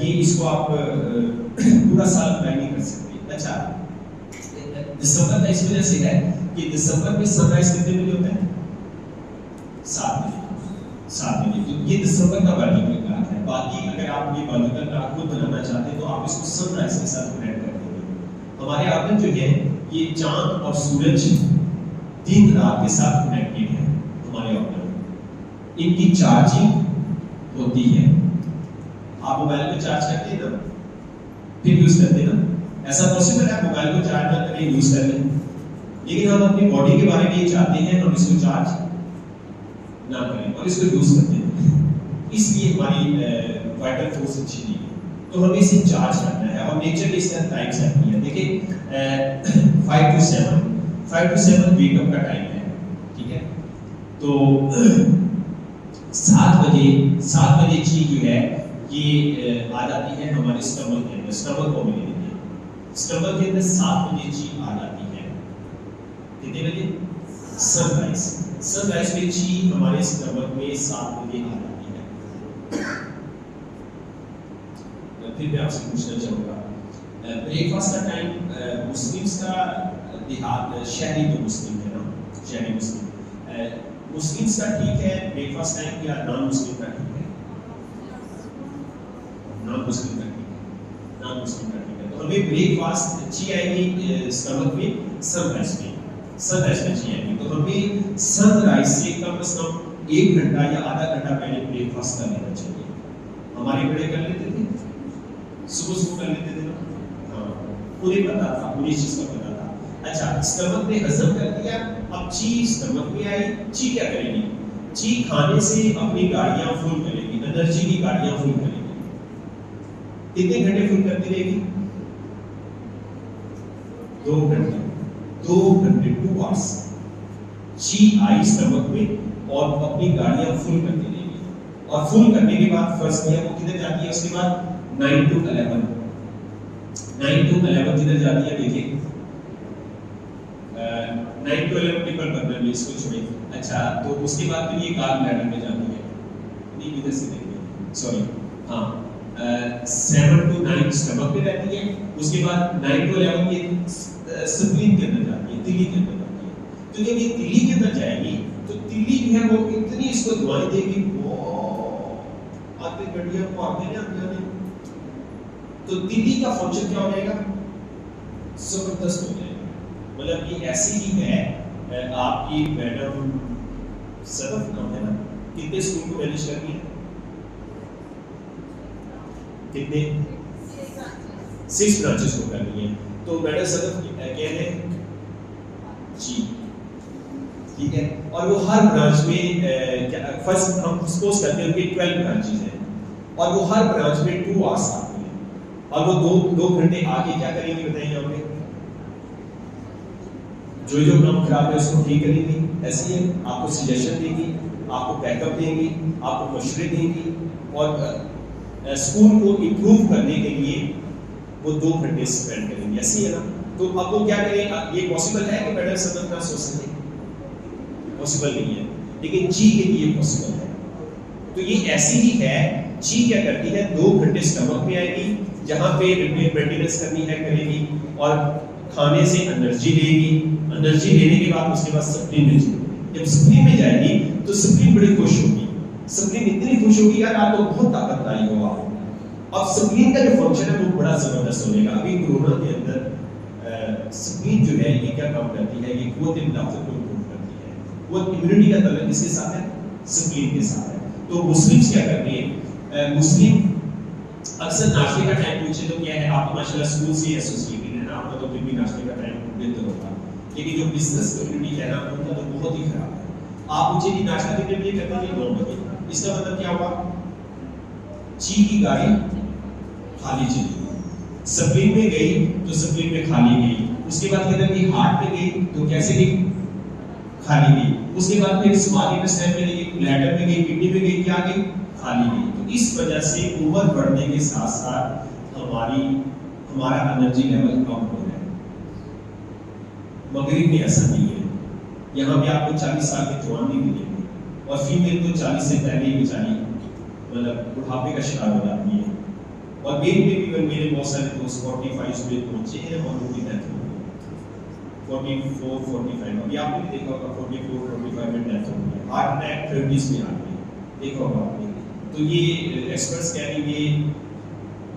ये इसको आप पूरा साल अप्लाई नहीं कर सकते। अच्छा, दिसंबर का इस वजह से है कि दिसंबर में सनराइज कितने बजे होता है? 7 बजे। तो ये दिसंबर का वर्टिकल क्लॉक है। बाकी अगर आप ये वर्टिकल क्लॉक खुद बनाना चाहते हैं तो आप इसको सनराइज के साथ कनेक्ट कर देंगे। हमारे आदम जो है ये चांद और सूरज दिन रात के साथ कनेक्टेड है। हमारे ऑर्गन इनकी चार्जिंग होती है। आप मोबाइल को चार्ज करते हैं ना, फिर यूज करते हैं ना। ऐसा पॉसिबल है मोबाइल को चार्ज ना करें, यूज करें, लेकिन हम अपनी बॉडी के बारे में ये चाहते हैं हम इसको चार्ज ना करें और इसको यूज करते हैं। इसलिए हमारी वाइटल फोर्स अच्छी नहीं है, तो हमें इसे चार्ज करना है। और नेचर ने इसका टाइम सेट किया। देखिए 5 to 7 वेकअप का टाइम है, ठीक है। तो 7 बजे चीज जो है ये आ जाती है हमारे स्टमक के अंदर। स्टमक को मिले स्टमक के अंदर 7 बजे चीज आ जाती है। कितने बजे? सनराइज में चीज हमारे स्टमक में 7 बजे आ जाती है। फिर मैं आपसे पूछना चाहूँगा, ब्रेकफास्ट का टाइम मुस्लिम्स का, देहात शहरी जो मुस्लिम है ना, शहरी मुस्लिम्स का ठीक है ब्रेकफास्ट टाइम या नॉन मुस्लिम का ठीक है? नॉन मुस्लिम का ठीक है। तो हमें ब्रेकफास्ट अच्छी आएगी स्टमक में सनराइज में अच्छी आएगी। तो हमें सनराइज से कम से कम 1 घंटा या आधा घंटा पहले ब्रेकफास्ट कर लेना चाहिए। हमारे बड़े कर लेते थे, सुबह कर लेते थे ना। हाँ, उन्हें पता था, पूरी चीज का पता था। अच्छा, स्टमक ने हजम कर दिया, अब ची स्टमक में आई। ची क्या करेगी? ची खाने से अपनी गाड़ियां फुल करेगी, एनर्जी की गाड़ियां फुल करेगी। कितने घंटे फुल करती रहेगी? 2 घंटे 2 आवर्स। ची आई स्टमक में और अपनी गाड़ियां फुल करती रहेगी। और फुल करने के बाद फर्स्ट किया वो किधर जाती है? उसके बाद 9 to 11 किधर जाती है? देखिए 9 to 11 पेपर बनने में इसको छोड़िए। अच्छा, तो उसके बाद फिर ये गाल ब्लैडर में जाती है, नहीं इधर से देखिए, सॉरी, हाँ 7 to 9 स्टमक में रहती है। उसके बाद 9 to 11 ये स्प्लीन के अंदर जाती है, तिल्ली के अंदर जाती है। तो जब ये तिल्ली के अंदर जाएगी तो तिल्ली जो है वो इतनी इसको दवाई देगी, वो आते गड़िया को आगे ना जाने। तो तिल्ली का फंक्शन क्या हो जाएगा? जबरदस्त हो जाएगा। मतलब ये ऐसी ही है। आपकी मैडम सदफ नाम है ना, कितने स्कूल को मैनेज करती है? कितने? 6 ब्रांचेस को करनी है। तो मैडम सदफ क्या है जी, ठीक है। और वो हर ब्रांच में फर्स्ट हम सपोज करते हैं कि 12 ब्रांचेस हैं और वो हर ब्रांच में 2 आवर्स आते हैं और वो 2 घंटे आके क्या करेंगे बताइए? हमें जो काम खराब है उसको ठीक करेंगी। ऐसे ही आपको सजेशन देंगी, आपको बैकअप देंगी, आपको मशवरे देंगी और स्कूल को इम्प्रूव करने के लिए वो 2 घंटे स्पेंड करेंगे। ऐसे है ना। तो अब वो क्या करें? ये पॉसिबल है कि मैडम सदफ ना सोच सके? पॉसिबल नहीं है, लेकिन जी के लिए पॉसिबल है। तो ये ऐसी ही है। जी क्या करती है? 2 घंटे स्टमक में आएगी, जहां पे मेंटेनेंस करनी है करेगी और खाने से एनर्जी लेगी। एनर्जी लेने के बाद उसके बाद स्प्लीन में जाएगी। जब स्प्लीन में जाएगी तो स्प्लीन बड़ी खुश होगी। स्प्लीन इतनी खुश होगी, यार आप तो बहुत ताकतदारी हो आप। अब स्प्लीन का जो फंक्शन है वो बड़ा जबरदस्त हो जाएगा। अभी कोरोना के अंदर स्प्लीन जो है ये क्या काम करती है? ये कुव्वत मुदाफ़त को इम्प्रूव करती है। वो इम्यूनिटी का ताल्लुक किसके साथ है? स्प्लीन के साथ है। तो मुस्लिम्स क्या करते हैं? मुस्लिम अक्सर नाश्ते का टाइम पूछे तो क्या है? आप माशाल्लाह स्कूल से एसोसिएटेड है ना, आपका तो फिर भी नाश्ते का टाइम बेहतर होगा। लेकिन जो बिजनेस कम्युनिटी है ना, उनका तो बहुत ही खराब है। आप पूछे कि नाश्ता कितने बजे करते हैं? 9 बजे। इसका मतलब क्या हुआ? ची की गाड़ी खाली चली। स्प्लीन में गई तो स्प्लीन में खाली गई, उसके बाद किधर गई, हार्ट में गई तो कैसे गई, खाली गई, उसके बाद फिर स्मॉल इंटेस्टाइन में गई, ब्लैडर में गई, किडनी में गई, क्या गई, खाली गई। तो इस वजह से उम्र बढ़ने के साथ साथ हमारा एनर्जी लेवल कम हो रहा है। मगरिब में ऐसा नहीं है, यहाँ पे आपको 40 साल के जवान भी मिलेंगे, और फीमेल तो 40 से पहले ही बेचारी मतलब बुढ़ापे का शिकार हो जाती है। और मेल में भी मेरे बहुत सारे दोस्त 45 में पहुंचे हैं और उनकी डेथ हो गई, 44 45। अभी आपने भी देखा होगा 44 45 में डेथ हो गई, हार्ट अटैक 30 में आ गई, देखा होगा आपने। तो ये एक्सपर्ट्स कह रहे हैं ये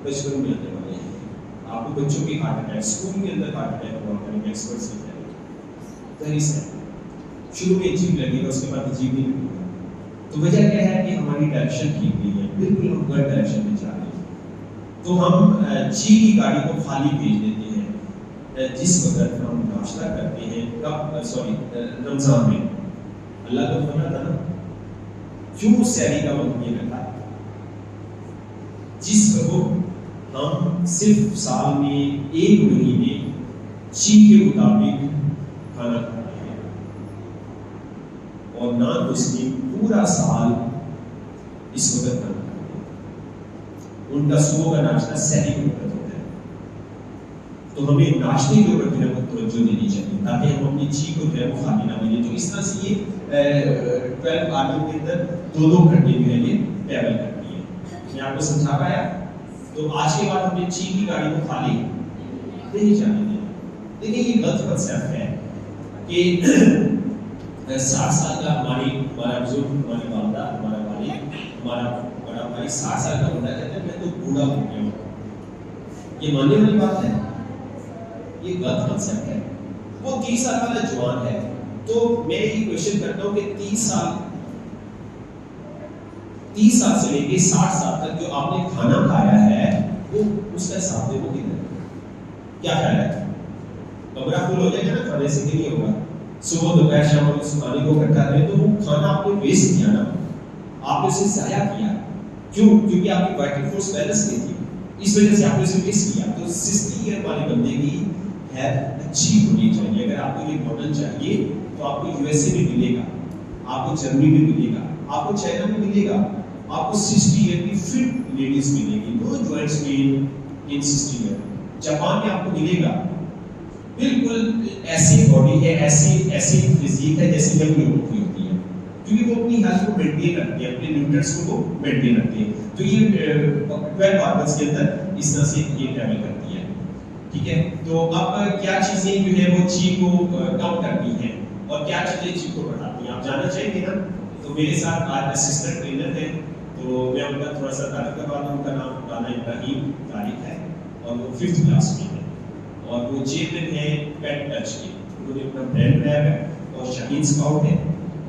बचपन में आने वाले हैं, आपको बच्चों के हार्ट अटैक, स्कूल के अंदर हार्ट अटैक हुआ करेंगे, एक्सपर्ट्स कह रहे हैं। वेरी सैड, शुरू में अजीब लगेगा, उसके बाद अजीब नहीं लगेगा। तो वजह क्या है कि हमारी डायरेक्शन ठीक नहीं है, बिल्कुल हम गलत डायरेक्शन में जा रहे हैं। तो हम जी की गाड़ी को खाली भेज देते हैं जिस वक्त हम नाश्ता करते हैं, कब रमजान में अल्लाह को मना था ना, क्यों सहरी का वक्त ये रखा, जिस वक्त हम सिर्फ साल में 1 महीने जी के मुताबिक खाना खाते हैं, और ना मुस्लिम पूरा साल इस वक्त खाना खाते हैं, उनका सुबह का नाश्ता सहरी के वक्त होता है। तो हमें नाश्ते के ऊपर जो है वो तवज्जो देनी चाहिए, ताकि हम अपनी जी को जो है वो खाली ना मिले। तो इस तरह से ये 12 आवर्स के अंदर 2-2 घंटे जो है ये ट्रैवल करती है। मैं आपको समझा पाया? तो आज के बाद हमने जी की गाड़ी को खाली नहीं जाने देना। देखिए ये गलत कंसेप्ट है कि 60 साल का हमारा बुजुर्ग, हमारी वालदा, हमारा वालिद, हमारा बड़ा भाई 60 साल का बंदा कहता है मैं तो बूढ़ा हो गया हूँ, ये मानने वाली बात है? ये गलत कंसेप्ट है। वो 30 साल वाला जवान है, तो मैं ये क्वेश्चन करता हूँ कि 30 साल से लेके 60 साल तक जो आपने खाना खाया है वो उसका हिसाब देखो कितना, क्या ख्याल है? कमरा फुल हो जाएगा ना खाने से, नहीं होगा। सुबह दोपहर शाम उस खाने को इकट्ठा करें तो वो खाना आपने वेस्ट किया ना, आपने उसे ज़ाया किया। क्यों? क्योंकि आपकी वाइटल फोर्स बैलेंस नहीं थी, इस वजह से आपने उसे वेस्ट किया। तो 60 ईयर वाले बंदे की हेल्थ अच्छी होनी चाहिए। अगर आपको ये मॉडल चाहिए तो आपको यूएसए में मिलेगा, आपको जर्मनी में मिलेगा, आपको चाइना में मिलेगा, आपको 60 ईयर की फिट लेडीज मिलेगी, no joints pain in 60 year. Japan में आपको मिलेगा बिल्कुल ऐसी बॉडी है, ऐसी फिजिक है जैसे हम लोगों की होती है, क्योंकि वो अपनी हेल्थ को मेंटेन रखते हैं, अपने न्यूट्रिएंट्स को मेंटेन रखते हैं। तो ये 12 आवर्स के अंदर इस तरह से ये ट्रैवल करती है, ठीक है। तो अब क्या चीजें जो है वो ची को कम करती हैं और क्या चीजें ची को बढ़ाती हैं, आप जानना चाहेंगे ना? तो मेरे साथ आज असिस्टेंट ट्रेनर है, तो मैं उनका थोड़ा सा तारीफ करवा दूं। उनका नाम राना इब्राहिम तारिक है और वो 5th क्लास में है, और वो चेयरमैन है पेट टच के। उन्होंने अपना ब्रांड बनाया है और शहीद स्काउट है,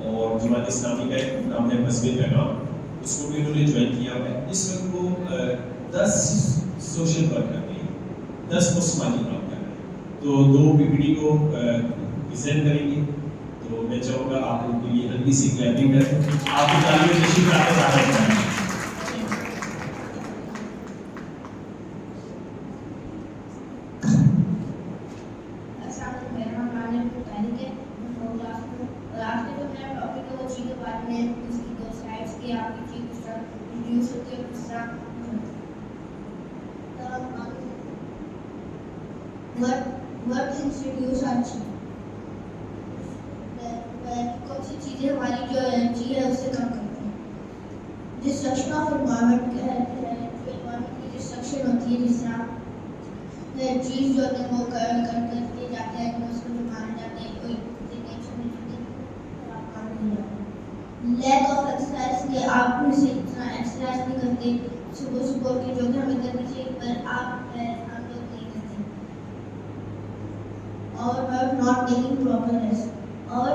और जमात इस्लामी का एक नाम है मस्जिद पैगाम, उसको भी उन्होंने ज्वाइन किया हुआ है। इस वक्त वो 10 सोशल वर्क कर रहे हैं, 10 को समाजी काम कर रहे हैं। तो 2 पीपीडी को प्रेजेंट करेंगे, तो मैं चाहूँगा आप उनके लिए हल्की सी क्लैपिंग करें, आपकी तालियों से शुक्रिया। What institutes are cheap? कौन सी चीजें हमारी जो एनर्जी है उससे कम करती हैं? डिस्ट्रक्शन ऑफ एनवायरनमेंट जो एनवायरनमेंट की डिस्ट्रक्शन होती है, जिस तरह चीज जो है वो करते जाते हैं, उसको मारे जाते हैं, कोई नेचर में लैक ऑफ एक्सरसाइज के आप में से इतना एक्सरसाइज नहीं करते, सुबह के जो कि हमें करनी चाहिए पर आप लोग नहीं करते, और नॉट टेकिंग प्रॉपर रेस्ट, और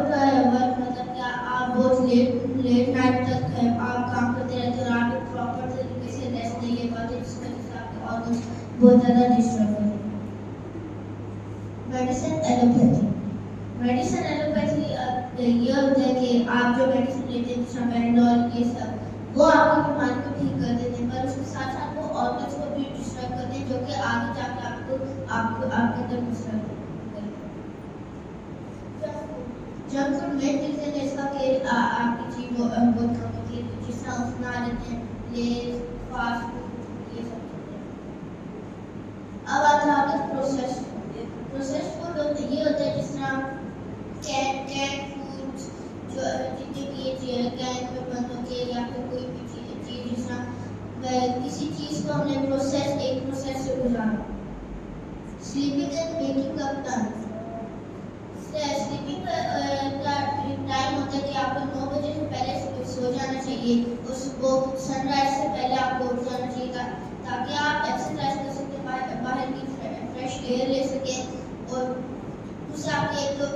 वर्क मतलब क्या आप बहुत लेट नाइट तक आप काम करते रहते हो और आप प्रॉपर तरीके से रेस्ट नहीं ले पाते, जिसकी वजह से आपके ऑर्गन्स बहुत ज़्यादा डिस्टर्ब होते हैं। मेडिसिन एलोपैथी ये होता है कि आप जो मेडिसिन लेते हैं जैसे पेराडोल ये सब, वो आपकी बीमारी को ठीक कर देते हैं, पर उसके साथ साथ वो ऑर्गन्स को भी डिस्टर्ब करते हैं, जो कि आगे जाके आपके अंदर मसला जंक फूड मेन रीजन इसका कि आपकी चीज बहुत कम होती है, जिस तरह उसमें आ जाते हैं लेज, फास्ट फूड, ये सब चीजें। अब आता है प्रोसेस फूड ये होता है जिस तरह कैन फूड्स जो जितनी भी ये कैन में बंद होती है या फिर कोई भी चीज जिस तरह किसी चीज को हमने एक प्रोसेस से गुजारा। Sleeping and waking up time, sleeping का टाइम होता है कि आपको 9 बजे से पहले सो जाना चाहिए और सुबह सनराइज से पहले आपको उठ जाना चाहिए ताकि आप एक्सरसाइज कर सकें, बाहर की फ्रेश एयर ले सकें और उससे आपके एक तो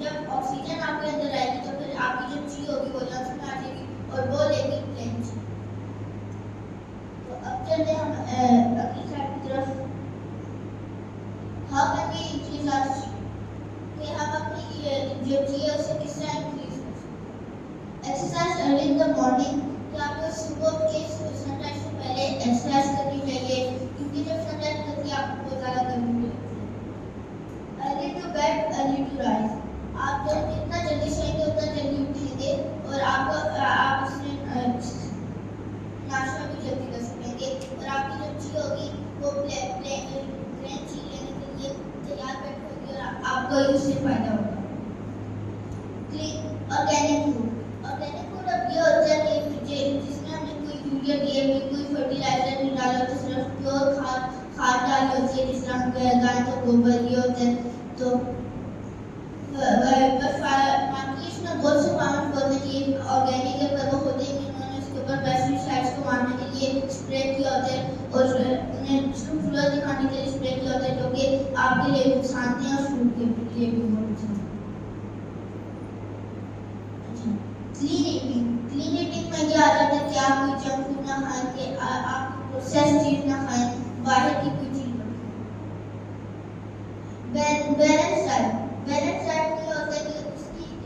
जब ऑक्सीजन आपके अंदर आएगी तो फिर आपकी जो ची होगी वो लंग्स में आ जाएगी और वो लेगी प्लेन। तो अब चलते हम अगली साइड की तरफ। How can we increase our कि हम अपनी जो ची है उसे किस तरह इंक्रीज कर सकते हैं। Exercise early in the morning, कि आपको सुबह के सनराइज से पहले एक्सरसाइज करनी चाहिए क्योंकि जब सनराइज होती है आपको बहुत ज़्यादा गर्मी लगती है। Early to bed early to rise, आप जब जितना जल्दी सोएंगे उतना जल्दी उठेंगे और आप उसमें नाश्ता भी जल्दी कर सकेंगे और आपकी जो ची होगी वो प्लेन ची लेने के लिए तैयार बैठ होगी और आपको उससे फायदा होगा। ऑर्गेनिक फूड अब ये होता है कि जिसमें हमने कोई यूरिया डीएपी कोई फर्टिलाइजर नहीं डाला, तो सिर्फ प्योर खाद डाली होती है, जिस तरह गाय का गोबर ये होता है। तो बाकी इसमें बहुत से फार्मर्स बोलते हैं कि ऑर्गेनिक है पर वो होते हैं कि उन्होंने उसके ऊपर पेस्टिसाइड्स को मारने के लिए स्प्रे किया होता है और उन्हें फ्लूर दिखाने के लिए स्प्रे किया होता है जो कि आपके लिए नुकसान है और फ्रूट के लिए भी बहुत नुकसान। क्लीन ईटिंग में ये आ जाता है कि आप कोई जंक फूड ना खाएं, कि आप प्रोसेस चीज ना खाएं, बाहर की कोई चीज ना खाएं। बैलेंस डाइट में होता है कि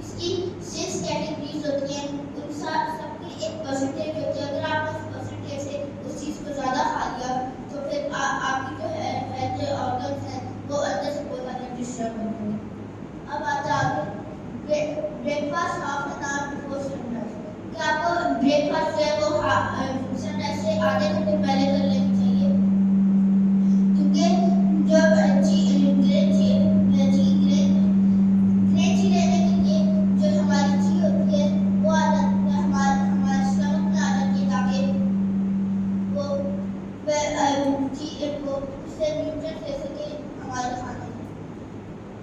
इसकी 6 कैटेगरीज होती हैं, उन सबकी एक परसेंटेज होती है। अगर आपने उस परसेंटेज से उस चीज को ज़्यादा खा लिया तो फिर आपकी जो हेल्थ ऑर्गन्स हैं वो अंदर से बहुत ज़्यादा डिस्टर्ब होंगे। अब आता है breakfast half an hour before sunrise, कि आपको ब्रेकफास्ट जो है वो सनराइज से आधे घंटे पहले कर लेनी चाहिए क्योंकि जब ग्रेन ची लेने के लिए जो हमारी ची होती है वो आ जाती है हमारे स्टमक में आ जाती है ताकि वो उससे न्यूट्रिएंट्स ले सके हमारे खाने में।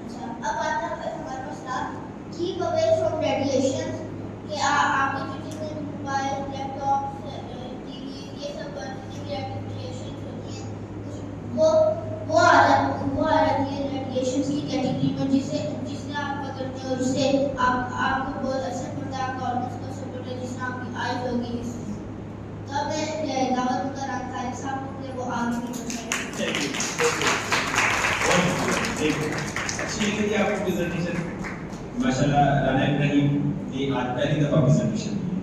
अच्छा, अब आता है हमारे पास last keep away from radiation, कि आपकी जो चीज़ें मोबाइल लैपटॉप टीवी ये सब रेडिएशन होती हैं वो आ जाती है रेडिएशन की कैटेगरी में, जिससे आप पकड़ते हैं और उससे आपको बहुत असर पड़ता है, आपका ऑर्गन्स को असर पड़ता है, जिससे आपकी आइज होगी इससे। तो अब मैं दावत दूंगा रामखारी साहब को वो आगे भी बताएंगे। अच्छी लगी आपकी प्रेजेंटेशन माशाल्लाह। राना इब्राहिम ने आज पहली दफ़ा प्रेजेंटेशन की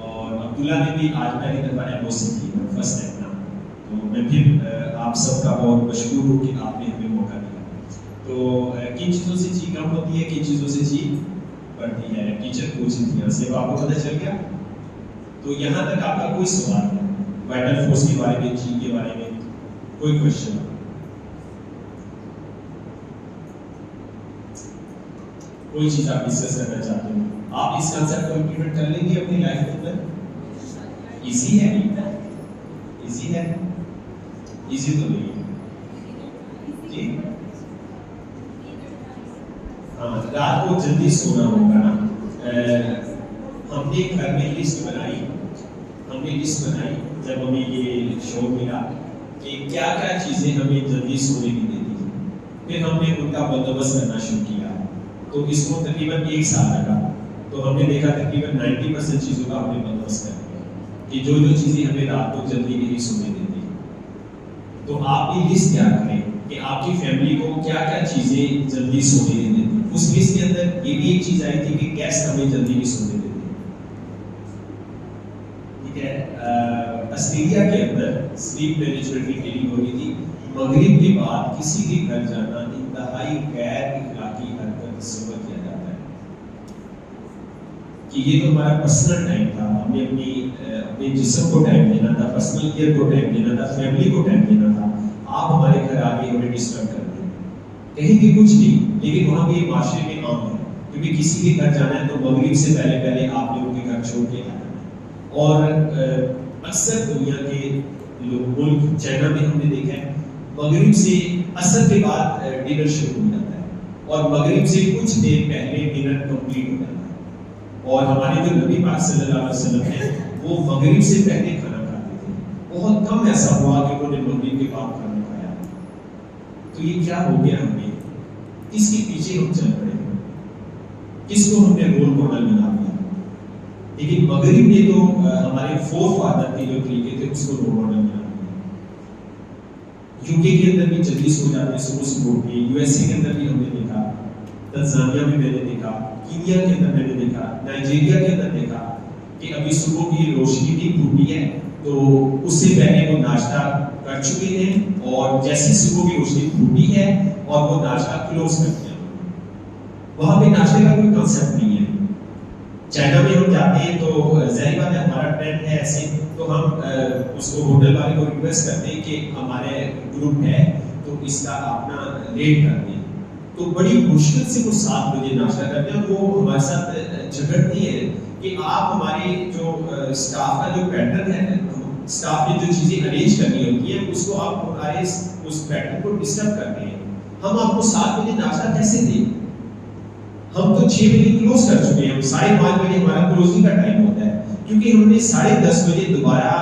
और अब्दुल्ला ने भी आज पहली दफ़ा एमओसी की, फर्स्ट टाइम ना। तो मैं फिर आप सबका बहुत मशहूर हूँ कि आपने हमें मौका दिया। तो किन चीज़ों से ची कम होती है, किन चीज़ों से ची बढ़ती है, टीचर कोचिंग से आपको पता चल गया। तो यहाँ तक आपका कोई सवाल है वाइटल फोर्स के बारे में, ची के बारे में कोई क्वेश्चन? कोई चीज आप डिस्कस करना चाहते हो, आप इस कांसेप्ट को इंप्लीमेंट कर लेंगे अपनी लाइफ के अंदर? इजी है, इजी है, इजी तो नहीं है जी। हाँ, रात को जल्दी सोना होगा ना। हमने घर में लिस्ट बनाई जब हमें ये शो मिला कि क्या क्या चीजें हमें जल्दी सोने की देती है, फिर हमने उनका बंदोबस्त करना शुरू किया। तो इसको तकरीबन 1 साल लगा। तो हमने देखा तकरीबन 90% चीज़ों का हमने बंदोबस्त कर लिया कि जो चीज़ें हमें रात को जल्दी नहीं सोने देती। तो आप भी लिस्ट तैयार करें कि आपकी फैमिली को क्या क्या चीज़ें जल्दी सोने नहीं देती। उस लिस्ट के अंदर ये भी एक चीज़ आई थी कि गैस हमें जल्दी नहीं सोने देती। ठीक है, ऑस्ट्रेलिया के अंदर स्लीप मैनेजमेंट की ट्रेनिंग हो रही थी। मगरिब के बाद किसी के घर जाना इंतहाई गैर इखलाकी हरकत समझ किया जाता है कि ये तो हमारा पर्सनल टाइम था, हमें अपने जिस्म को टाइम देना था, पर्सनल केयर को टाइम देना था, फैमिली को टाइम देना था। आप हमारे घर आके हमें डिस्टर्ब कर रहे हैं, कहेंगे कुछ नहीं, लेकिन वहाँ भी माशरे में आम है, क्योंकि किसी के घर जाना है तो मगरिब से पहले पहले आपने उनके घर छोड़ के आना है। और अक्सर दुनिया के लोग, मुल्क चाइना में हमने देखा है, मगरिब से असर के बाद डिनर शुरू हो जाता है और मगरिब से कुछ देर पहले डिनर कंप्लीट हो जाता है। और हमारे जो नबी पाक सल्लल्लाहु अलैहि वसल्लम हैं वो मगरिब से पहले खाना खाते थे। बहुत कम ऐसा हुआ कि उन्होंने मगरिब के बाद खाना खाया। तो ये क्या हो गया हमें, किसके पीछे हम चल रहे हैं, किसको हमने रोल मॉडल बना दिया। लेकिन मगरिब ने तो हमारे फोर फादर के जो तरीके थे उसको रोल मॉडल बना दिया। यूके के अंदर भी जल्दी सो जाते हैं सुबह सुबह उठ के, यूएसए के अंदर भी हमने देखा, तंजानिया में मैंने देखा, कीनिया के अंदर मैंने देखा, नाइजीरिया के अंदर देखा कि अभी सुबह की रोशनी भी टूटी है तो उससे पहले वो नाश्ता कर चुके हैं और जैसे सुबह की रोशनी टूटी है और वो नाश्ता क्लोज कर दिया। वहां पे नाश्ते का कोई कांसेप्ट नहीं है। चाइना में हम जाते हैं तो जाहिर बात है हमारा ट्रेंड है ऐसे, तो हम उसको होटल वाले को रिक्वेस्ट करते हैं कि हमारे ग्रुप है तो इसका अपना लेट कर दें। तो बड़ी मुश्किल से वो 7 बजे नाश्ता करते हैं। वो हमारे साथ झगड़ती है कि आप हमारे जो स्टाफ का जो पैटर्न है, स्टाफ ने जो चीजें अरेंज करनी होती है उसको आप हमारे उस पैटर्न को डिस्टर्ब करते हैं। हम आपको 7 बजे नाश्ता कैसे दें? हम तो 6 बजे क्लोज कर चुके हैं, 5:30 बजे हमारा क्लोजिंग का टाइम होता है, क्योंकि हमने 10:30 बजे दोबारा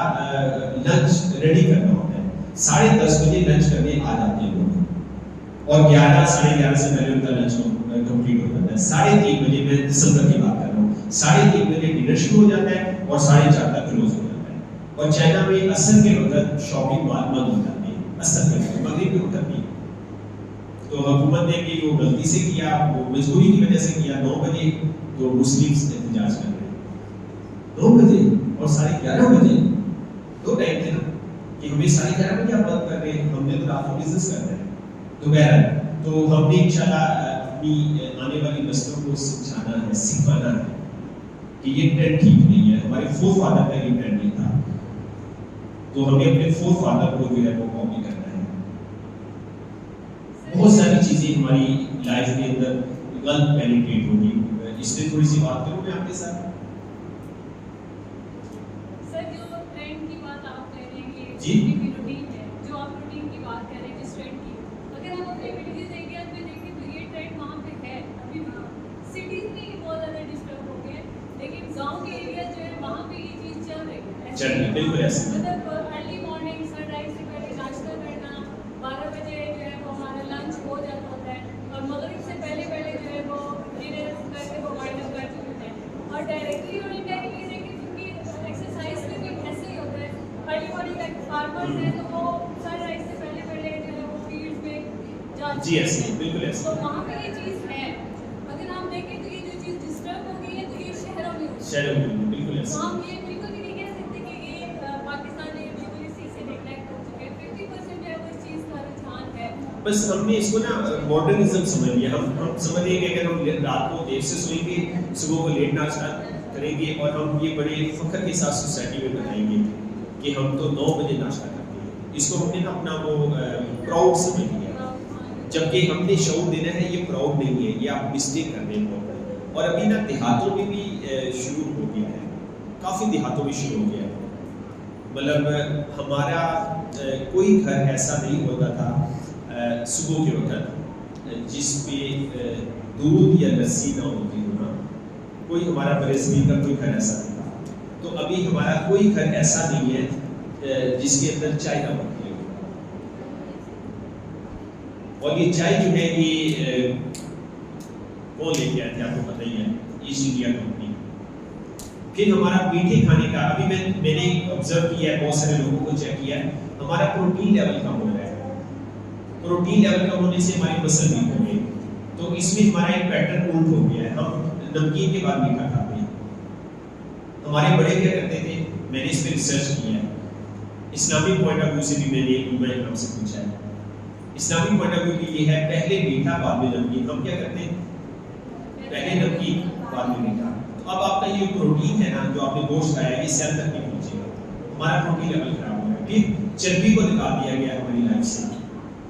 लंच रेडी करना होता है। 10:30 बजे लंच करने आ जाते हैं लोग और 11 साढ़े 11 से पहले उनका लंच कंप्लीट हो जाता है। 3:30 बजे, मैं दिसंबर की बात कर रहा हूँ, 3:30 बजे डिनर शुरू हो जाता है और 4:30 तक क्लोज हो जाता है। और चाइना में असर के वक्त शॉपिंग मॉल बंद हो जाती है, असर के वक्त, मगरिब के वक्त नहीं। तो हुकूमत ने भी वो गलती से किया, वो मजबूरी की वजह से किया। 9 बजे तो मुस्लिम एहतजाज कर रहे हैं, 9 बजे और 11:30 बजे दो टाइम थे ना कि हमें 11:30 बजे आप बंद कर रहे हैं, हमने तो रात को बिजनेस करना है। तो बहरहाल तो हमने इंशाल्लाह अपनी आने वाली नस्लों को समझाना है, सिखाना है कि ये ट्रेंड ठीक नहीं है। हमारे फोर फादर का ये ट्रेंड नहीं था, तो हमें अपने फोर फादर को जो है वो कॉपी करना है। बहुत सारी चीजें हमारी लाइफ के अंदर गलत पेनिट्रेट होगी। इसलिए थोड़ी सी बात करूं मैं आपके साथ। सर जो ट्रेंड की बात आप कह रहे हैं कि जी। रूटीन है, जो आप रूटीन की बात कर रहे हैं जिस ट्रेंड की, अगर हम अपने विलेजेस एरिया में देखें तो ये ट्रेंड वहाँ पे है अभी भी। सिटीज में ये बहुत ज़्यादा डिस्टर्ब हो गए, लेकिन गांव के एरिया जो है वहाँ पे ये चीज़ चल रही है। चल रही है, बिल्कुल ऐसे। मतलब अर्ली मॉर्निंग सनराइज से पहले नाश्ता करना, 12 बजे जो है वो हमारा लंच हो जाता होता है और मगरिब से पहले पहले जो है वो डिनर करके वो वाइंड अप कर चुके हैं। और डायरेक्टली और इनडायरेक्टली देखें क्योंकि एक्सरसाइज में भी ऐसे ही होता है। अर्ली मॉर्निंग लाइक फार्मर्स हैं तो वो सनराइज से पहले पहले जो है वो फील्ड्स में जाते जी ऐसे, बिल्कुल ऐसे। तो वहाँ पे ये चीज़ है। अगर हम देखें तो ये जो चीज़ डिस्टर्ब हो गई है तो ये शहरों में होती है। शहरों में बिल्कुल तो ऐसे। हम ये बिल्कुल भी नहीं कह सकते कि ये पाकिस्तान ने बिल्कुल इस चीज़ से नेगलेक्ट कर चुके हैं। 50% जो है वो इस चीज़ का रुझान है। बस हमने इसको ना मॉडर्निज्म समझ लिया। हम समझ रहे कि अगर हम रात को देर से सोएंगे, सुबह को लेट नाश्ता करेंगे और हम ये बड़े फख्र के साथ सोसाइटी में बताएंगे कि हम तो 9 बजे नाश्ता करते हैं। इसको हमने ना अपना वो प्राउड समझ लिया, जबकि हमने शऊर देना है ये प्राउड नहीं है, ये आप मिस्टेक कर रहे हैं। और अभी ना देहातों में भी शुरू हो गया है, काफ़ी देहातों में शुरू हो गया है। मतलब हमारा कोई घर ऐसा नहीं होता था सुबह के वक्त जिस पे दूध या लस्सी ना होती हो ना, कोई हमारा बरेसमी का कोई घर ऐसा नहीं था। तो अभी हमारा कोई घर ऐसा नहीं है जिसके अंदर चाय ना बनती हो। और ये चाय जो है ये कौन लेके आए थे आपको पता ही है, ईस्ट इंडिया कंपनी। फिर हमारा मीठे खाने का अभी मैंने ऑब्जर्व किया है, बहुत सारे लोगों को चेक किया है, हमारा प्रोटीन लेवल कम हो रहा है। प्रोटीन लेवल कम होने से हमारी मसल वीक हो गई। तो इसमें हमारा एक पैटर्न उल्ट हो गया है, हम नमकीन के बाद मीठा खाते हैं। हमारे बड़े क्या करते थे, मैंने इस पर रिसर्च किया है इस्लामिक पॉइंट ऑफ व्यू से भी मैंने ईमान हमसे पूछा है। इस्लामिक पॉइंट ऑफ व्यू की ये है, पहले मीठा बाद में नमकीन। हम क्या करते हैं? पहले नमकीन बाद में मीठा। तो अब आपका ये प्रोटीन है ना, जो आपने गोश्त खाया है, ये सेल तक नहीं पहुंचेगा, हमारा प्रोटीन लेवल खराब होगा। ठीक, चर्बी को निकाल दिया गया हमारी लाइफ से।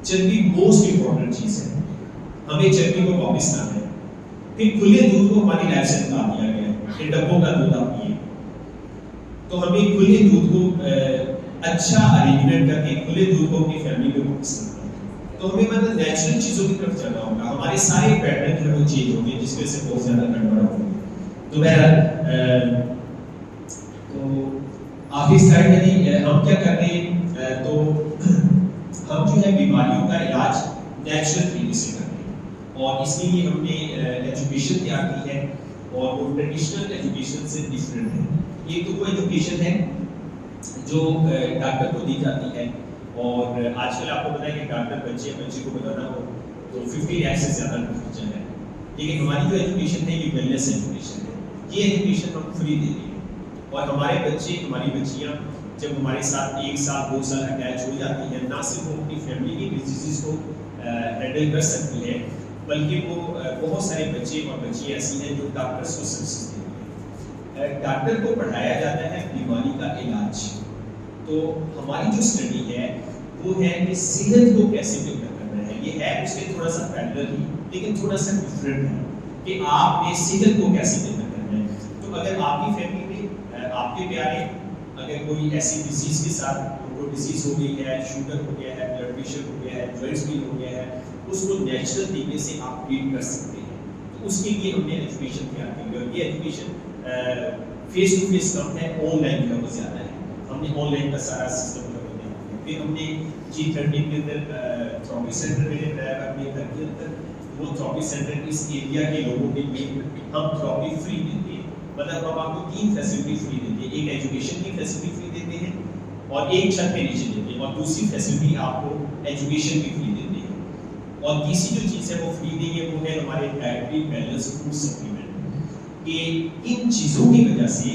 चर्बी मोस्ट इंपॉर्टेंट चीज है, हमें चर्बी को वापस लाना है। फिर खुले दूध को हमारी लाइफ से निकाल दिया गया है, फिर डब्बों का दूध आप पिए। तो हमें खुले दूध को अच्छा अरेंजमेंट करके खुले दूध को अपनी फैमिली में वापस लाना है। तो हमें मतलब नेचुरल चीजों की तरफ चलना होगा, हमारे सारे पैटर्न जो है वो चेंज होंगे, जिसकी वजह से बहुत ज्यादा गड़बड़ होगी। तो बहरहाल तो आखिरी स्लाइड में हम क्या कर रहे हैं, तो हम जो है बीमारियों का इलाज नेचुरल तरीके से कर रहे हैं, और इसके लिए हमने एजुकेशन तैयार की है, और वो ट्रेडिशनल एजुकेशन से डिफरेंट है। ये तो वो एजुकेशन है जो डॉक्टर को दी जाती है, और आजकल आपको पता है कि डॉक्टर बच्चे को बताना हो तो 50 लाख से ज़्यादा खर्चा है। लेकिन हमारी जो एजुकेशन है ये वेलनेस एजुकेशन है, ये एजुकेशन हम फ्री दे रहे हैं, और हमारे बच्चे हमारी बच्चियाँ जब हमारे साथ 1 साल 2 साल अटैच हो जाती है, ना सिर्फ वो अपनी फैमिली की डिजीज़ को हैंडल कर सकती है, बल्कि वो बहुत सारे बच्चे और बच्चियाँ ऐसी हैं जो डॉक्टर्स को सक्सेस देती हैं। डॉक्टर को पढ़ाया जाता है बीमारी का इलाज। तो हमारी जो स्टडी है वो है कि सेहत को कैसे बेहतर करना है। ये है उसके थोड़ा सा पैरेलल ही, लेकिन थोड़ा सा डिफरेंट है कि आपने सेहत को कैसे बेहतर करना है। तो अगर आपकी फैमिली में आपके प्यारे अगर कोई ऐसी डिजीज के साथ उनको डिजीज हो गई है, शुगर हो गया है, ब्लड प्रेशर हो गया है, जॉइंट्स पेन हो गया है, उसको नेचुरल तरीके से आप ट्रीट कर सकते हैं। तो उसके लिए हमने एजुकेशन तैयार की है, और ये एजुकेशन फेस टू फेस कम है, ऑनलाइन जो है ज़्यादा है। हमने ऑनलाइन का सारा सिस्टम कर दिया। फिर हमने G30 के अंदर थेरेपी सेंटर मैंने बनाया अपने घर के अंदर। वो थेरेपी सेंटर इस एरिया के लोगों के लिए हम थेरेपी फ्री देते हैं, मतलब हम आपको 3 फैसिलिटी फ्री देते हैं। एक एजुकेशन की फैसिलिटी फ्री देते हैं, और एक छत के नीचे देते हैं, और दूसरी फैसिलिटी आपको एजुकेशन की फ्री देते हैं, और तीसरी जो चीज़ है वो फ्री देंगे वो है हमारे डाइटरी बैलेंस फूड सप्लीमेंट। कि इन चीज़ों की वजह से,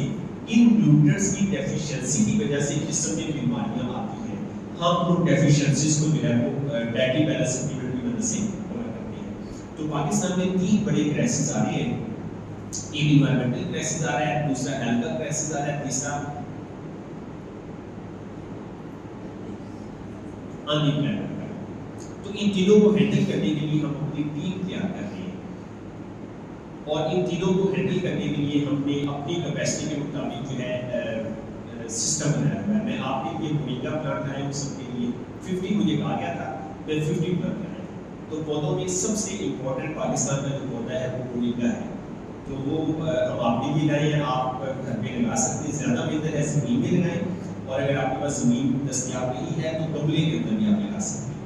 इन न्यूट्रिएंट्स की डेफिशिएंसी की वजह से जिस्म में बीमारियां आती हैं, हम उन डेफिशिएंसीज को जो है वो डाइटरी बैलेंस सप्लीमेंट की वजह से कवर करते हैं। तो पाकिस्तान में 3 बड़े क्राइसिस आ रहे हैं। एक इन्वायरमेंटल क्राइसिस आ रहा है, दूसरा हेल्थ का क्राइसिस आ रहा है, तीसरा अनएम्प्लॉयमेंट का। तो इन तीनों को हैंडल करने के लिए हम अपनी टीम तैयार कर रहे हैं, और इन तीनों को हैंडल करने के लिए हमने अपनी कैपेसिटी के मुताबिक जो है सिस्टम बनाया हुआ है। मैं आपके लिए मोरिंगा प्लांट लाया हूँ, सबके लिए 50 मुझे कहा गया था, मैं 50 प्लांट लाया। तो पौधों में सबसे इम्पोर्टेंट पाकिस्तान का जो पौधा है वो मोरिंगा है। तो वो हम आपके लिए लाए हैं, आप घर में लगा सकते हैं। ज़्यादा बेहतर है ज़मीन में लगाएं, और अगर आपके पास ज़मीन दस्तियाब नहीं है तो गमले के अंदर भी आप लगा सकते हैं।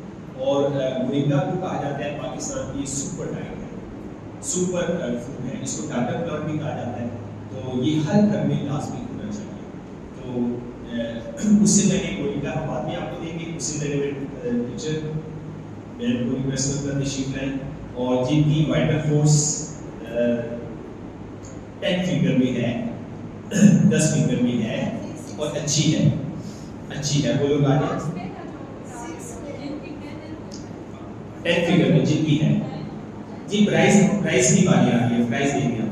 और मोरिंगा को कहा जाता है पाकिस्तान की सुपर डाइट है, सुपर फूड है, इसको टाटा प्लांट भी कहा जाता है। तो ये हर घर में लाजमी होना चाहिए। तो उससे पहले मोरिंगा हम बाद में आपको देंगे, उससे पहले टीचर मैं उनको रिक्वेस्ट करता तशरीफ लाएं, और जिनकी वाइटल फोर्स 10 फिंगर में है, 10 फिंगर में है, और अच्छी है वो लोग आ जाए 10 फिगर में जिनकी है जी। प्राइस की बारी आ रही है, प्राइस देंगे हम।